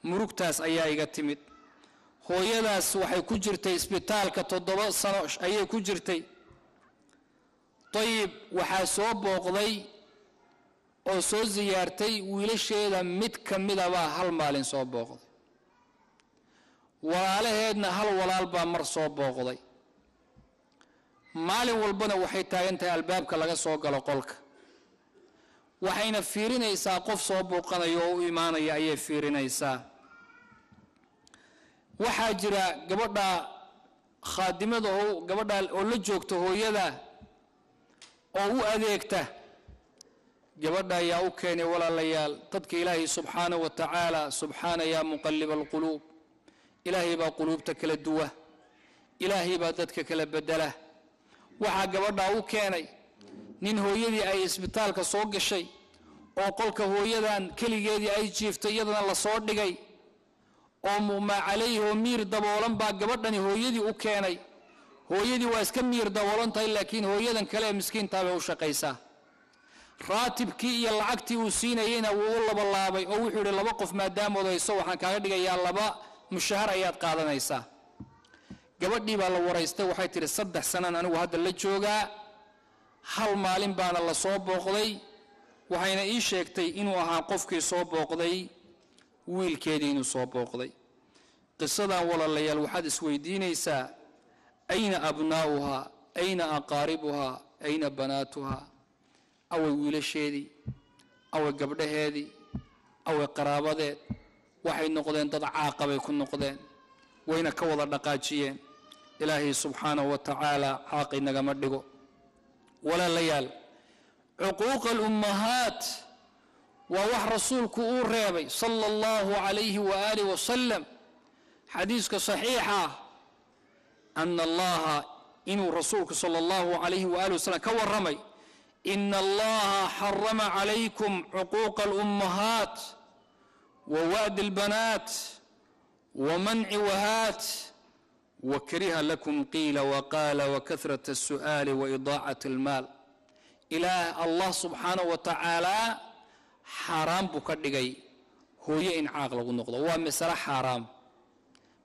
murugtaas ayaa iga timid. hooyadaas waxay ku jirtay isbitaalka 7 sano ayay ku jirtay. طيب waxaa soo booqday oo soo ziyaartay wiilasheeda mid kamid ah hal maalin soo booqday. walaalaheedna hal walaal baa mar soo booqday. maalin walbana waxay taagantahay albaabka laga soo galo qolka, waxayna fiirinaysaa qof soo booqanayo oo u imaanaya ayay fiirinaysaa. وحاجرة قبضة خادمة قبضة أولا جوكته هو يدا أو أذيكته قبضة يا أوكيني ولا ليال تدك إلهي سبحانه وتعالى سبحانه يا مقلب القلوب إلهي با قلوبتك للدوة إلهي با ددك لبدله وحا قبضة أوكيني نين هو يدي أي اسبتالك صوق الشيء oo qolka hooyadan kaligeedii ay jiiftay iyadana la soo dhigay oo ma calayhi oo miir daboolan baa gabadhani hooyadii u keenay hooyadii waa iska miir daboolan tahay laakiin hooyadan kale miskiinta bay u shaqaysaa raatibkii iyo lacagtii uu siinayayna wuu u laba laabay oo wuxuu yiri laba qof maadaama odayso waxaan kaaga dhigayaa laba mushahar ayaad qaadanaysaa gabadhii baa la waraystay waxay tiri 3 sano anigu hadda la joogaa hal maalin baana la soo booqday waxayna ii sheegtay inuu ahaa qofkii soo booqday wiilkeedii inuu soo booqday qisadan walaalayaal waxaad isweydiinaysaa ayna abnaa'uha ayna aqaaribuha ayna banaatuha away wiilasheedii away gabdhaheedii away qaraabadeed waxay noqdeen dad caaqabay ku noqdeen wayna ka wada dhaqaajiyeen ilaahay subxaanahu wa tacaala caaqi nagama dhigo walaalayaal عقوق الأمهات ووح رسولك أوريبي صلى الله عليه وآله وسلم حديثك صحيحة أن الله إنه رسولك صلى الله عليه وآله وسلم كورمي إن الله حرم عليكم عقوق الأمهات ووعد البنات ومنع وهات وكره لكم قيل وقال وكثرة السؤال وإضاعة المال إلى الله سبحانه وتعالى حرام بكدغي هو إن عاقل ونقضه ومسألة حرام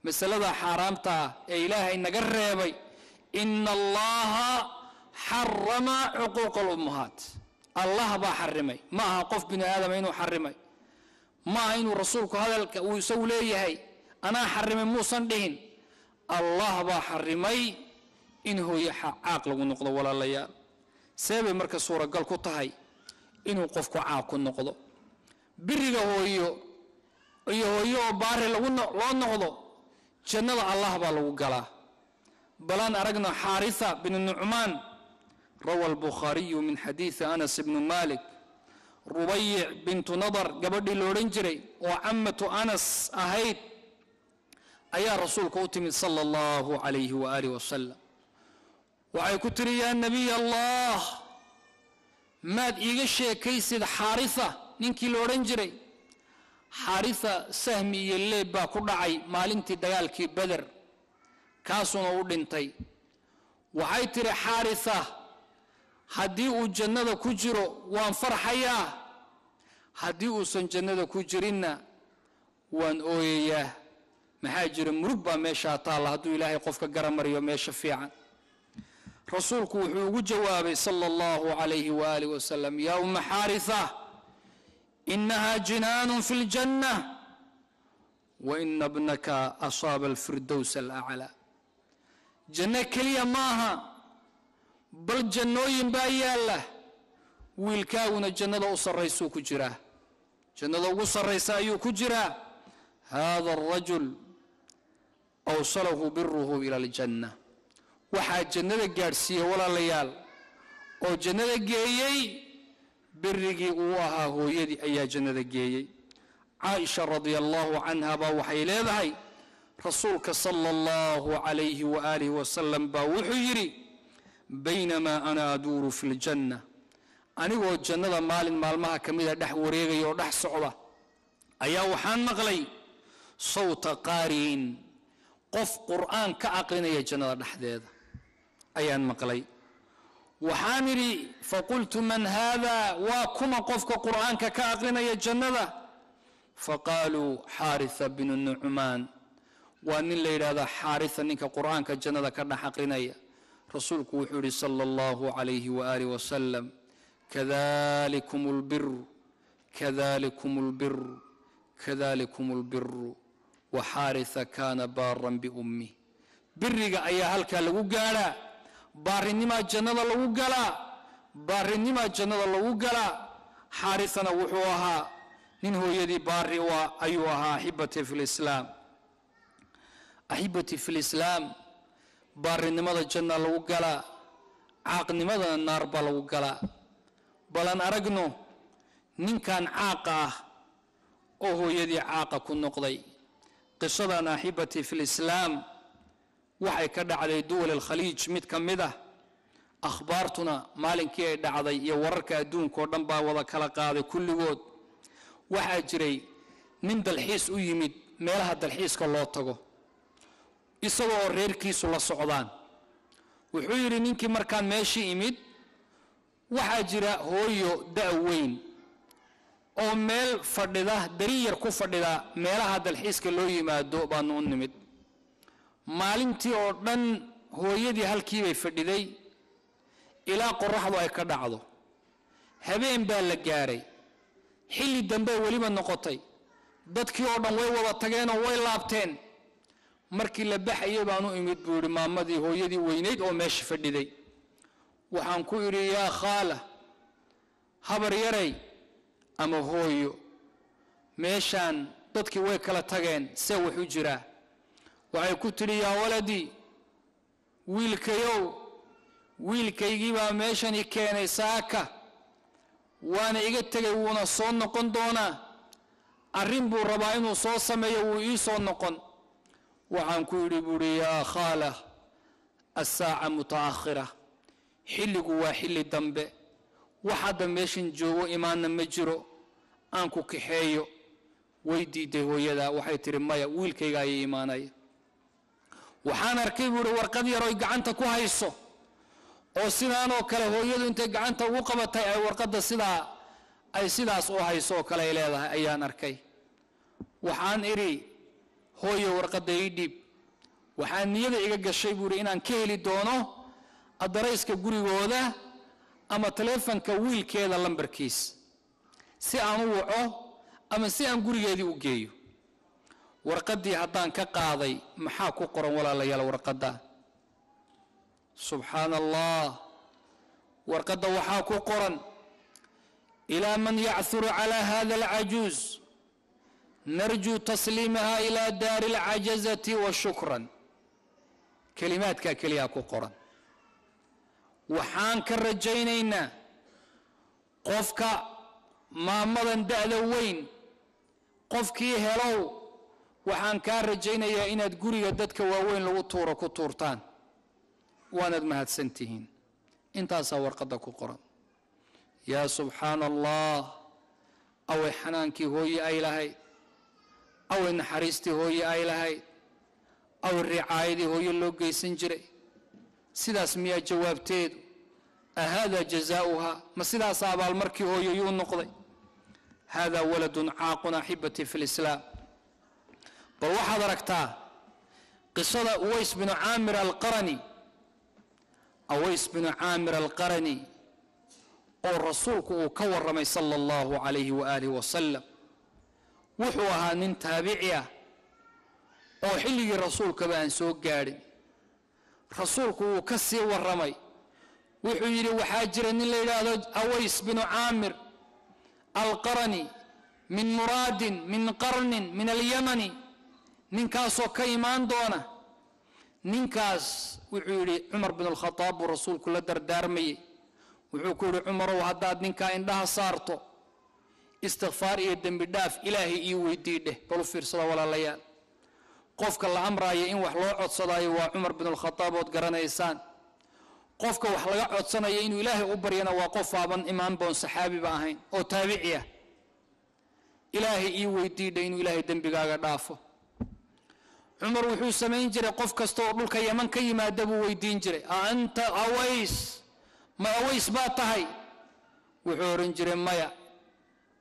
مسألة حرام تا إله إن قربي إن الله حرم عقوق الأمهات الله بحرمي ما قف بني آدم إنه حرمي ما إنه رسولك هذا ويسوي لي أنا حرمي موسى دهن الله بحرمي إنه عاقل ونقضه ولا ليال سبب مركز صورة قال كتهاي إنه قفك عاق النقض برجع هو بار لو نقض جنة الله بالو قلا بلان أرجنا حارثة بن النعمان روى البخاري من حديث أنس بن مالك ربيع بنت نضر قبل لورنجري وعمة أنس أهيد أيا رسول كوتم صلى الله عليه وآله وسلم وعي كتري يا نبي الله ماد إيغشي كيسد حارثة نينكي لورنجري حارثة سهمي يلي با كدعي مالنتي ديالكي بدر كاسونا ودنتي وعي تري حارثة هديو الجنة كجرو وان فرحيا هديو سن جنة كجرنا وان اوياه محاجر مربى ميشا طالة هدو إلهي قفك قرمريو ميشا فيعا رسولك وحوق جوابي صلى الله عليه وآله وسلم يا أم حارثة إنها جنان في الجنة وإن ابنك أصاب الفردوس الأعلى جنة كلية ماها بل جنوين بايا له ويلكاون الجنة أصر ريسو كجراه جنة أصر ريسايو كجراه هذا الرجل أوصله بره إلى الجنة waxaa jannada gaarsiiyay walaalayaal oo jannada geeyay birrigii uu ahaa hooyadii ayaa jannada geeyay Aisha radiyallahu anha ba waxay leedahay rasuulka sallallahu alayhi wa alihi wa sallam ba wuxuu yiri baynama ana aduru fil janna anigoo jannada maalin maalmaha kamida dhex wareegay oo dhex socda ayaa waxaan maqlay sawta qaariin qof qur'aan ka aqrinaya jannada dhexdeeda ayaan maqlay waxaan iri faqultu man hada wa kuma qofka qur'aanka ka aqrinaya jannada faqalu haritha bin nu'man wa nin la yiraahdo haritha ninka qur'aanka jannada ka dhex aqrinaya rasuulku wuxuu yiri sallallahu alayhi wa alihi wa sallam kadhalikumul birr kadhalikumul birr kadhalikumul birr wa haritha kana barran bi ummi birriga ayaa halka lagu gaara baarinima jannada lagu gala baarinima jannada lagu gala harithana wuxuu ahaa nin hooyadii baari waa ayuu ahaa hibati fil islaam أحبتي في الإسلام بار نمضى الجنة لو قلا عاق نمضى النار بلو قلا بلان أرقنو نين كان عاقه وهو يدي عاقه كن نقضي قصدنا أحبتي في الإسلام وحي كدع على دول الخليج متكمدة أخبارتنا مالنكي دعضي يورك دون كوردن با ودا كلا قادي كل جود waxaa jiray nin dalxiis u yimid meelaha dalxiiska loo tago isagoo reerkiisu la socdaan wuxuu yiri ninkii markaan meeshii imid waxaa jira hooyo da'weyn oo meel fadhida dariyar ku fadhida meelaha dalxiiska loo yimaado baan u nimid maalintii oo dhan hooyadii halkii bay fadhiday ilaa qorraxdu ay ka dhacdo habeen baa la gaaray xilli dambe waliba noqotay dadkii oo dhan way wada tageen oo way laabteen markii la baxayay baan u imid buuri maamadii hooyadii weynayd oo meesha fadhiday waxaan ku iri yaa khaala habar yaray ama hooyo meeshaan dadkii way kala tageen se wuxuu jiraa waxay ku tiri yaa waladi wiilkaygii baa meeshan i keenay saaka وانا iga tagay wuuna soo noqon doona arrin buu rabaa inuu soo sameeyo wuu ii soo noqon waxaan ku yiri buuri ya khala as-sa'a mutaakhira xilligu waa xilli dambe waxaad meeshan joogo imaanna ma jiro aan ku kaxeeyo way diiday hooyada waxay tiri maya wiilkayga ay iimaanay waxaan arkay buuri warqad yar oo gacanta ku hayso oo sidaan oo kale hooyadu intay gacanta ugu qabatay ay warqada sidaas oo hayso kale ay leedahay ayaan arkay waxaan iri hooyo warqada ii dhib waxaan niyada iga gashay buuri inaan ka heli doono adareyska gurigooda ama telefonka wiilkeeda lambarkiis si aan u waco ama si aan gurigeedii u geeyo warqadii haddaan ka qaaday maxaa ku qoran walaalayaal warqada سبحان الله ورقد وحاكو قرن إلى من يعثر على هذا العجوز نرجو تسليمها إلى دار العجزة وشكرا كلمات كاكلياكو قرن وحان كالرجينينا قفك ما مضن دأذوين قفكي هلو وحان كالرجينا يا إناد قرية دادك واوين لو طورة كطورتان وانad mahadsantihiin intaas warqada ku qoran ya subhan allah aw xanaankii hooyo ay lahayd aw naxariistii hooyo ay lahayd aw ricaayadii hooyo loo geysan jiray sidaas miya jawaabteedu ahada jazaa'uha ma sidaas abaal markii hooyo uu noqday hada waladun caaquna hibati fil islam bal waxaad aragtaa qisada uways bin aamir al-qarani أويس بن عامر القرني أو رسولك كورمي صلى الله عليه وآله وسلم وحوها من تابعية أو حلي رسولك بأن سوق قارن رسولك كسي ورمي وحيري وحاجر الليلة أويس بن عامر القرني من مراد من قرن من اليمن من كاسو كيمان دونه نينكاس وحوري عمر بن الخطاب ورسول كل دردارمي وحكوري عمر وهداد نينكا عندها صارتو استغفار يدن بداف إلهي يويديده قالوا في رسول ولا ليال قفك الأمر إن وحلو عد صداي وعمر بن الخطاب وتقرن إنسان قفك وحلو عد صناي إن إلهي أبرينا وقفا بن إمام بن صحابي باهين أو تابعية إلهي يويديده إن إلهي دن بقاقا دافو عمر وحو سمين جري قف كستو دولك يمن كيما دبو ويدين جري أنت أويس ما أويس باتهي وحورن جري مايا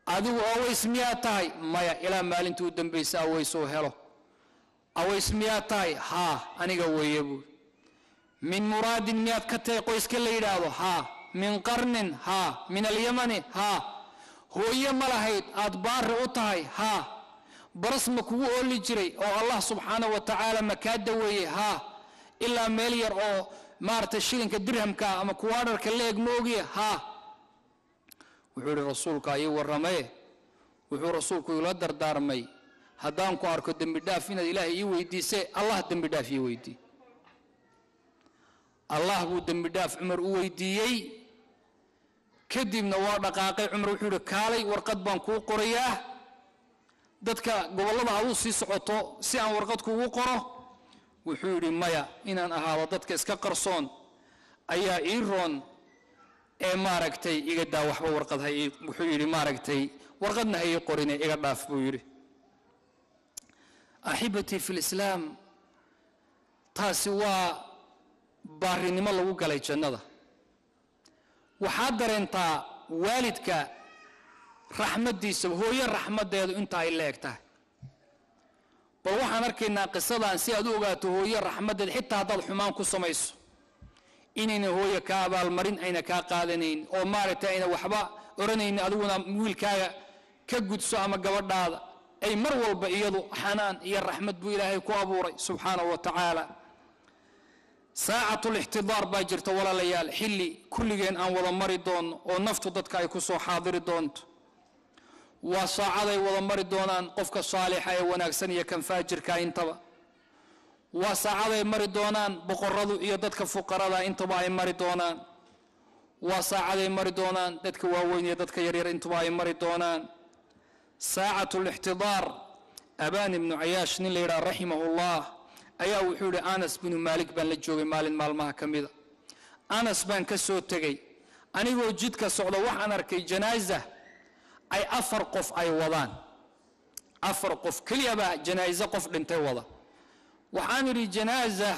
أدو أويس مياتهي مايا إلى مال انتو دنبيس أويس وهلو أويس مياتهي ها أني قويبو من مراد ميات كتاي قويس كل يداو ها من قرن ها من اليمن ها هو يملهيد أدبار أطهي ها برسمك هو اللي جري أو الله سبحانه وتعالى مكاد ويه ها إلا مليار أو مارت الشيلين كدرهم كا أما كوارر كليج موجي ها وحور رسولك أيه والرمية وحور رسولك يلدر دارمي haddaan ku arko dembi dhaaf inaad ilaahay ii weydiisay allah dembi dhaaf ii weydii allah buu dembi dhaaf cumar u weydiiyey kadibna waa dhaqaaqay cumar wuxuu yidhi kaalay warqad baan kuu qorayaa dadka gobollada ha u sii socoto si aan warqad kuugu qoro wuxuu yidhi maya inaan ahaado dadka iska qarsoon ayaa ii roon ee maaragtay iga daa waxba warqad wuxuu yidhi maaragtay warqadna ha ii qorine iga dhaaf buu yidhi أحبتي في الإسلام تاسوا بارني ما لو قال الجنة وحاضر أنت والدك رحمة دي هو يا رحمة دي أنت إليك ته بروح أمركنا قصة عن سيادوغاته هو يا رحمة دي حتى هذا الحمام كسميس إنني هو يا كعب المرين أين كقادنين أو مارت أين وحبا أرنين أدونا مول كجود سام الجواد هذا أي مرول بإيضو حنان يا الرحمة بإلهي كوابوري سبحانه وتعالى ساعة الاحتضار باجرت ولا ليال حلي كل جين أن ولا مريضون ونفط ضدك يكسو حاضر دونت وساعة ولا مريضون قفك صالحة وناكسنية كان فاجر كاين طبع وساعة مريضون بقرضوا إيا ضدك فقراء انتبا مريضون وساعة مريضون ضدك واوين ضدك يرير انتبا مريضون ساعة الاحتضار أبان بن عياش نليرا رحمه الله أيا وحول أنس بن مالك بن لجوغي مال مالمها كميدا أنس بن كسو تغي أني وجد كسعودة وحن أركي جنازة أي أفرقف أي وضان أفرقف كل يبا جنازة قف لنتي وضا وحانري جنازة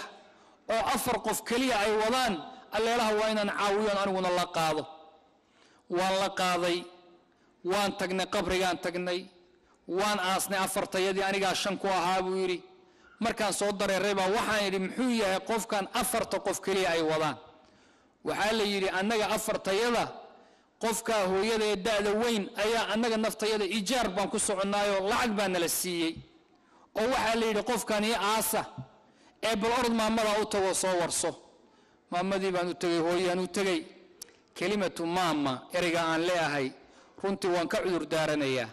أو أفرقف كل أي وضان اللي له وين نعاويا أنونا الله قاضي والله قاضي وان تغني قبريان تغني وان آسني أفرتيدي أنيقا شنكو أهابو يري مركان صدر الربا وحان يري محوية قف كان أفرت قف كلي أي وضان وحال يري أنيقا أفرتيدا قف كاهو يدي الدعد وين أيا أنيقا نفتيدا إيجار بانكو سعنايو لعق بان للسيي أو وحال يري قف كان يأسا إبل أرض محمد أوتو صورصو محمد بانو تغي هو يانو تغي كلمة ماما إرقا أن ليهي runtii waan ka cudur daaranayaa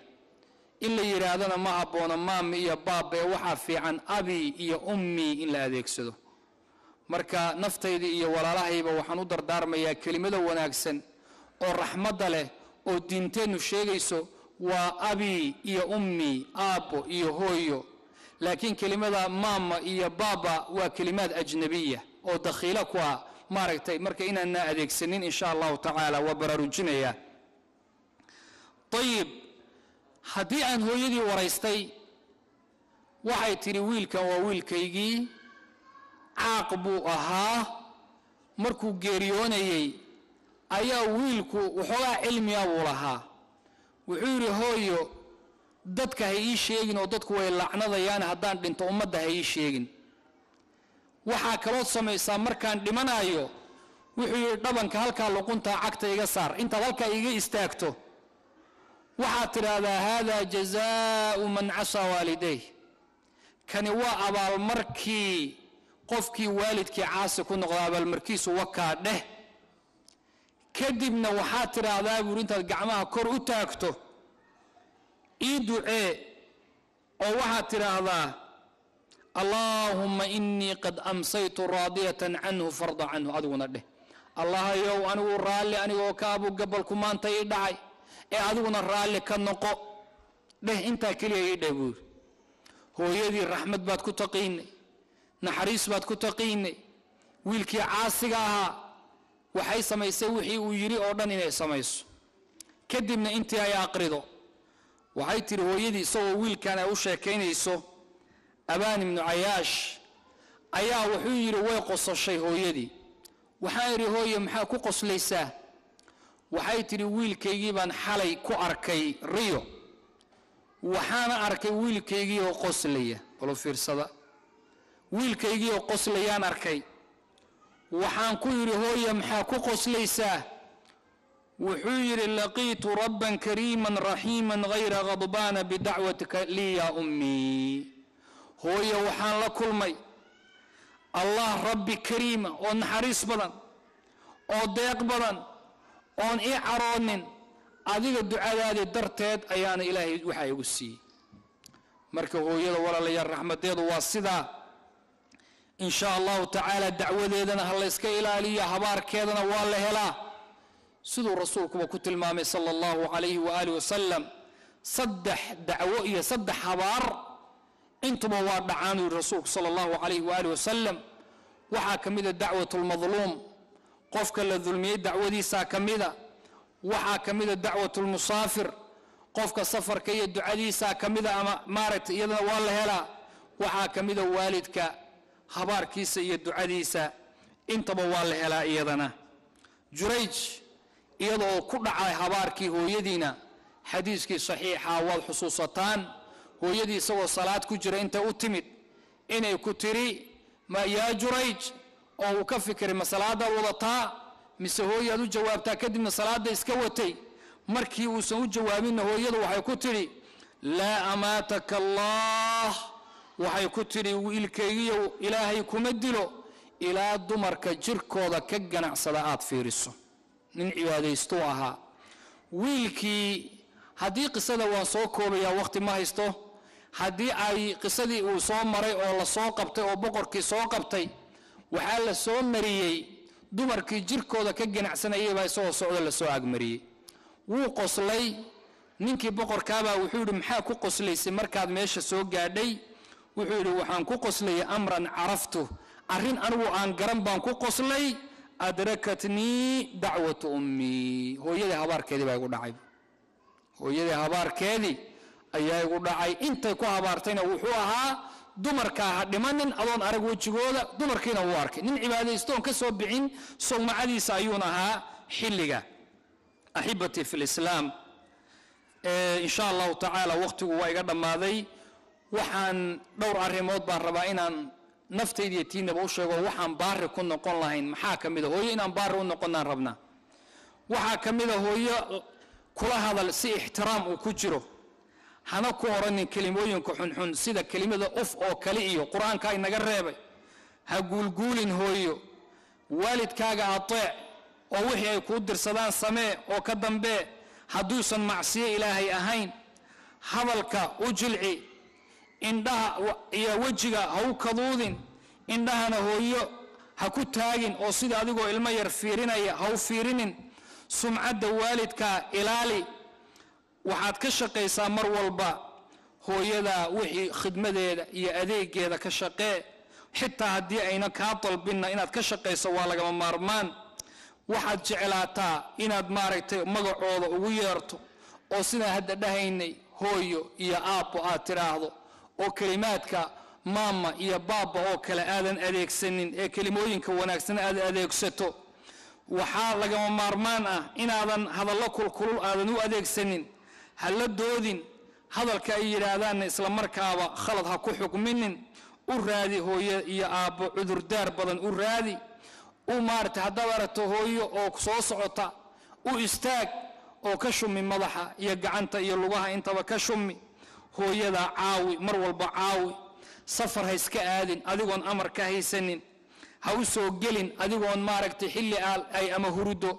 in la yiraahdana ma habboona maam iyo baab ee waxa fiican abi iyo ummi in la adeegsado marka naftayda iyo walaalahayba waxaan u dardaarmayaa kelimada wanaagsan oo raxmad leh oo diinteenu sheegayso waa abi iyo ummi aabo iyo hooyo laakiin kelimada maama iyo baba waa kalimaad ajnabiya oo dakhiila ku ah maaragtay marka inaan adeegsanin insha Allah ta'ala wa baraarujinaya طيب haddii aan hooyadii waraystay waxay tiri wiilkan waa wiilkaygii caaq buu ahaa markuu geeriyoonayay ayaa wiilku waxoogaa cilmiya buu lahaa wuxuu yidhi hooyo dadka ha ii sheegin oo dadku way lacnadayaan haddaan dhinto ummadda ha ii sheegin waxaa kaloo samaysaa markaan dhimanayo wuxuu yidhi dhabanka halkaa luquntaa cagta iga saar intaad halkaa iga istaagto waxaad tidhaahdaa haadaa jazaau man casaa waalidayh kani waa abaalmarkii qofkii waalidkii caasi ku noqda abaalmarkiisu wakaa dheh kadibna waxaad tidhaahdaa buuri intaad gacmaha kor u taagto ii ducee oo waxaad tidhaahdaa allaahumma innii qad amsaytu raadiyatan canhu farda canhu adiguna dheh allahayow anigu raalli anigoo kaabu gabalku maanta ii dhacay ee adiguna raalli ka noqo dheh intaa kaliya ii dheh buuri hooyadii raxmad baad ku taqiinay naxariis baad ku taqiinay wiilkii caasiga ahaa waxay samaysay wixii uu yiri oo dhan inay samayso kadibna intii ay aqrido waxay tiri hooyadii isagoo wiilkan ay u sheekaynayso abaan ibn cayaash ayaa wuxuu yiri way qososhay hooyadii waxaan yiri hooyo maxaa ku qoslaysaa waxay tiri wiilkaygii baan xalay ku arkay riyo waxaana arkay wiilkaygii oo qoslaya wala fiirsada wiilkaygii oo qoslayaan arkay waxaan ku yiri hooyo maxaa ku qoslaysaa wuxuu yiri laqiitu rabban kariiman rahiiman ghayra ghadbana bid'awatika li ya ummi hooyo waxaan la kulmay allah rabbi kariima oo naxariis badan oo deeq badan oon ii caroonin adiga ducadaadii darteed ayaana ilaahay waxa igu siiyey marka hooyada walaalayaal raxmadeedu waa sidaa in sha allahu tacaala dacwadeedana ha la iska ilaaliyo habaarkeedana waa la helaa siduu rasuulkuba ku tilmaamay sala allahu calayhi waaalihi wasalam saddex dacwo iyo saddex habaar intuba waa dhacaanuu yidhi rasuulku sala allahu calayhi waaalihi wasalam waxaa ka mida dacwatu lmadluum qofka la dulmiyey dacwadiisaa ka mida waxaa ka mida dacwatu lmusaafir qofka safarka iyo ducadiisaa ka mida ama maaragtay iyadana waa la helaa waxaa ka mida waalidka habaarkiisa iyo ducadiisa intaba waa la helaa iyadana jurayj iyadoo ku dhacay habaarkii hooyadiina xadiiskii saxiixa waad xusuusataan hooyadii isagoo salaad ku jira intay u timid inay ku tiri ma yaa jurayj oo uu ka fikiray ma salaadaad wadataa mise hooyaad u jawaabtaa kadibna salaada iska watay markii uusan u jawaabinna hooyadu waxay ku tidhi laa amaataka allah waxay ku tidhi wiilkaygiiyow ilaahay kuma dilo ilaa dumarka jirkooda ka ganacsada aad fiiriso nin cibaadaystuu ahaa wiilkii haddii qisada waan soo koobayaa waqti ma haysto haddii ay qisadii uu soo maray oo la soo qabtay oo boqorkii soo qabtay waxaa la soo mariyey dumarkii jirkooda ka ganacsanayay baa isagoo socdo la soo agmariyey wuu qoslay ninkii boqorkaabaa wuxuu yidhi maxaa ku qoslaysay markaad meesha soo gaadhay wuxuu yidhi waxaan ku qoslayay amran caraftu arrin anigu aan garan baan ku qoslay adrakatnii dacwatu ummii hooyadii habaarkeedii baa igu dhacay hooyadii habaarkeedii ayaa igu dhacay intay ku habaartayna wuxuu ahaa dumarkaa ha dhimanin adoon arag wejigooda dumarkiina wuu arkay nin cibaadaystoon ka soo bixin sowmacadiisa ayuuna ahaa xilliga axibatii fi lislaam in sha allahu tacaala waqtigu waa iga dhammaaday waxaan dhowr arrimood baan rabaa inaan naftayda iyo tiinaba u sheego waxaan baari ku noqon lahayn maxaa ka mida hooyo inaan baari u noqonnaan rabnaa waxaa ka mida hooyo kula hadal si ixtiraam uu ku jiro hana ku oranin kelimooyinka xunxun sida kelimada uf oo kale iyo qur-aanka inaga reebay ha guulguulin hooyo waalidkaaga ateec oo wixii ay kuu dirsadaan samee oo ka dambee hadduusan macsiyo ilaahay ahayn hadalka u jilci indhaha iyo wejiga ha u kaduudin indhahana hooyo ha ku taagin oo sida adigoo ilmo yar fiirinaya ha u fiirinin sumcadda waalidka ilaali waxaad ka shaqaysaa mar walba hooyada wixii khidmadeeda iyo adeegeeda ka shaqee xitaa haddii ayna kaa dalbinna inaad ka shaqayso waa lagama maarmaan waxaad jeclaataa inaad maaragtay magacooda ugu yeerto oo sidaan hadda dhahaynay hooyo iyo aabbo aad tiraahdo oo kelimaadka maama iyo baaba oo kale aadan adeegsanin ee kelimooyinka wanaagsan aad adeegsato waxaa lagama maarmaan ah inaadan hadallo kulkulul aadan u adeegsanin ha la doodin hadalka ay yidhaahdaanna isla markaaba khalad ha ku xukminin u raadi hooyo iyo aabbo cudurdaar badan u raadi u maaragtay haddaad aragto hooyo oo soo socota u istaag oo ka shumi madaxa iyo gacanta iyo lugaha intaba ka shumi hooyada caawi mar walba caawi safar ha iska aadin adigoon amar ka haysanin ha u soo gelin adigoon maaragtay xilli ay ama hurudo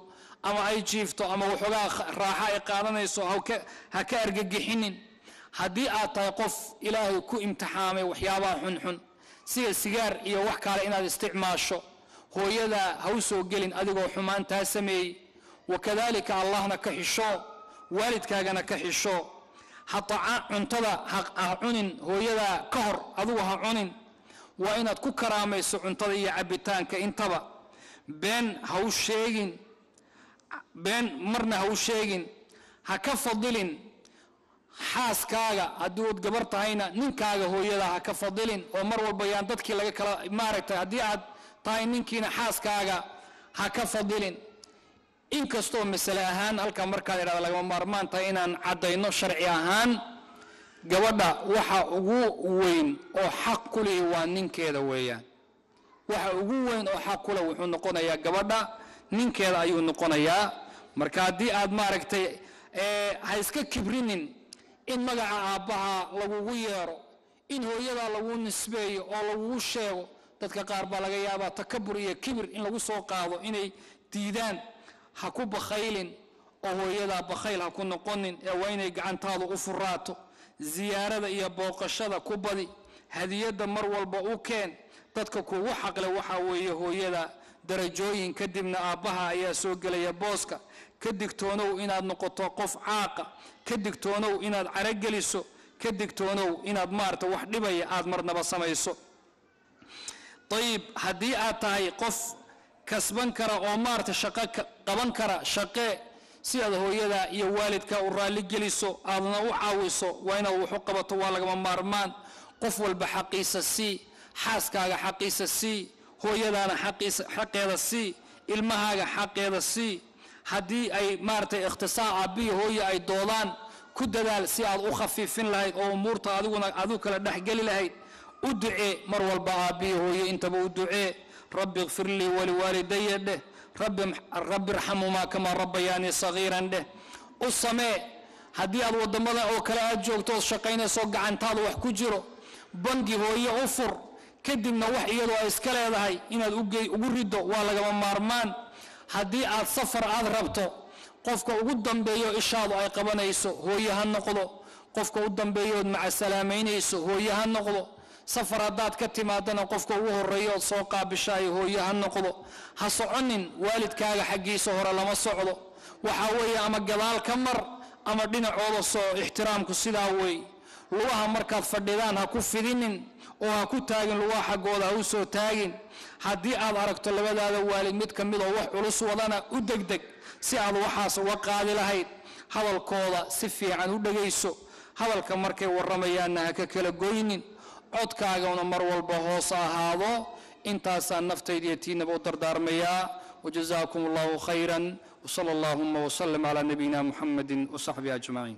ama ay jiifto ama waxoogaa raaxa ay qaadanayso ha ka argagixinin haddii aad tahay qof ilaahay ku imtixaamay waxyaabaha xunxun sida sigaar iyo wax kale inaad isticmaasho hooyada ha u soo gelin adigoo xumaantaa sameeyey wakadalika allahna ka xisho waalidkaagana ka xisho cuntada ha cunin hooyada ka hor adigu ha cunin waa inaad ku karaamayso cuntada iyo cabitaanka intaba been ha u sheegin been marna ha u sheegin ha ka fadilin xaaskaaga haddii ood gabar tahayna ninkaaga hooyada ha ka fadilin oo mar walba yaan dadkii laga kala maaragtay haddii aad tahay ninkiina xaaskaaga ha ka fadilin inkastoo masale ahaan halka markaad idhahda lagama maarmaan tahay inaan caddayno sharci ahaan gabadha waxa ugu weyn oo xaq ku leh waa ninkeeda weeyaan waxa ugu weyn oo xaq ku leh wuxuu noqonayaa gabadha ninkeeda ayuu noqonayaa marka haddii aad maaragtay ha iska kibrinin in magaca aabbaha lagugu yeero in hooyada lagu nisbeeyo oo lagugu sheego dadka qaar baa laga yaabaa takabur iyo kibir in lagu soo qaado inay diidaan ha ku bakhaylin oo hooyada bakhayl ha ku noqonin ee waa inay gacantaadu u furaato ziyaarada iyo booqashada ku badi hadiyada mar walba u keen dadka kugu xaqle waxa weeye hooyada darajooyin kadibna aabaha ayaa soo galaya booska ka digtoonow inaad noqoto qof caaqa ka digtoonow inaad carageliso ka digtoonow inaad maarta wax dhibaya aad marnaba samayso طيب haddii aad tahay qof kasban kara oo maarta shaqo qaban kara shaqe si aad hooyada iyo waalidka u raali geliso aadna u caawiso waa inaad wax u qabato waa lagama maarmaan qof walba xaqiisa si xaaskaaga xaqiisa si hooyadaana xaqeeda si ilmahaaga xaqeeda si haddii ay maartay ikhtisaar aabihi hooyo ay doodaan ku dadaal si aad u khafiifin lahayd oo umuurta adigu kala dhexgeli lahayd u ducee mar walba aabihi hooyo intaba u ducee rabbi ighfir lii waliwaalidaya dheh rabbi irxamumaa kamaa rabbayaanii sagiiran dheh u samee haddii aad waddamada oo kale aad joogto ood shaqaynayso gacantaada wax ku jiro bangi hooyo u fur kadibna wax iyadoo ay iska leedahay inaad ugu riddo waa lagama maarmaan haddii aad safar aad rabto qofka ugu dambeeyo ishaadu ay qabanayso hooyo ha noqdo qofka u dambeeyood maca salaamaynayso hooyo ha noqdo safar haddaad ka timaadana qofka ugu horeeyo ood soo qaabishaayo hooyo ha noqdo ha soconin waalidkaaga xaggiisa hore lama socdo waxaa weeye ama gadaal ka mar ama dhinacooda soo ixtiraamku sidaa weey lugaha markaad fadhidaan ha ku fidinin oo ha ku taagin lugaha xaggooda ha u soo taagin haddii aad aragto labadaada waalid mid ka mid oo wax culus wadana u degdeg si aad waxaas uga qaadi lahayd hadalkooda si fiican u dhagayso hadalka markay warramayaanna ha ka kala goynin codkaagana mar walba hoos ahaado intaasaan naftayda iyo tiinaba u dardaarmayaa wajazaakum allahu khayran وصلى اللهم وسلم على نبينا محمد وصحبه أجمعين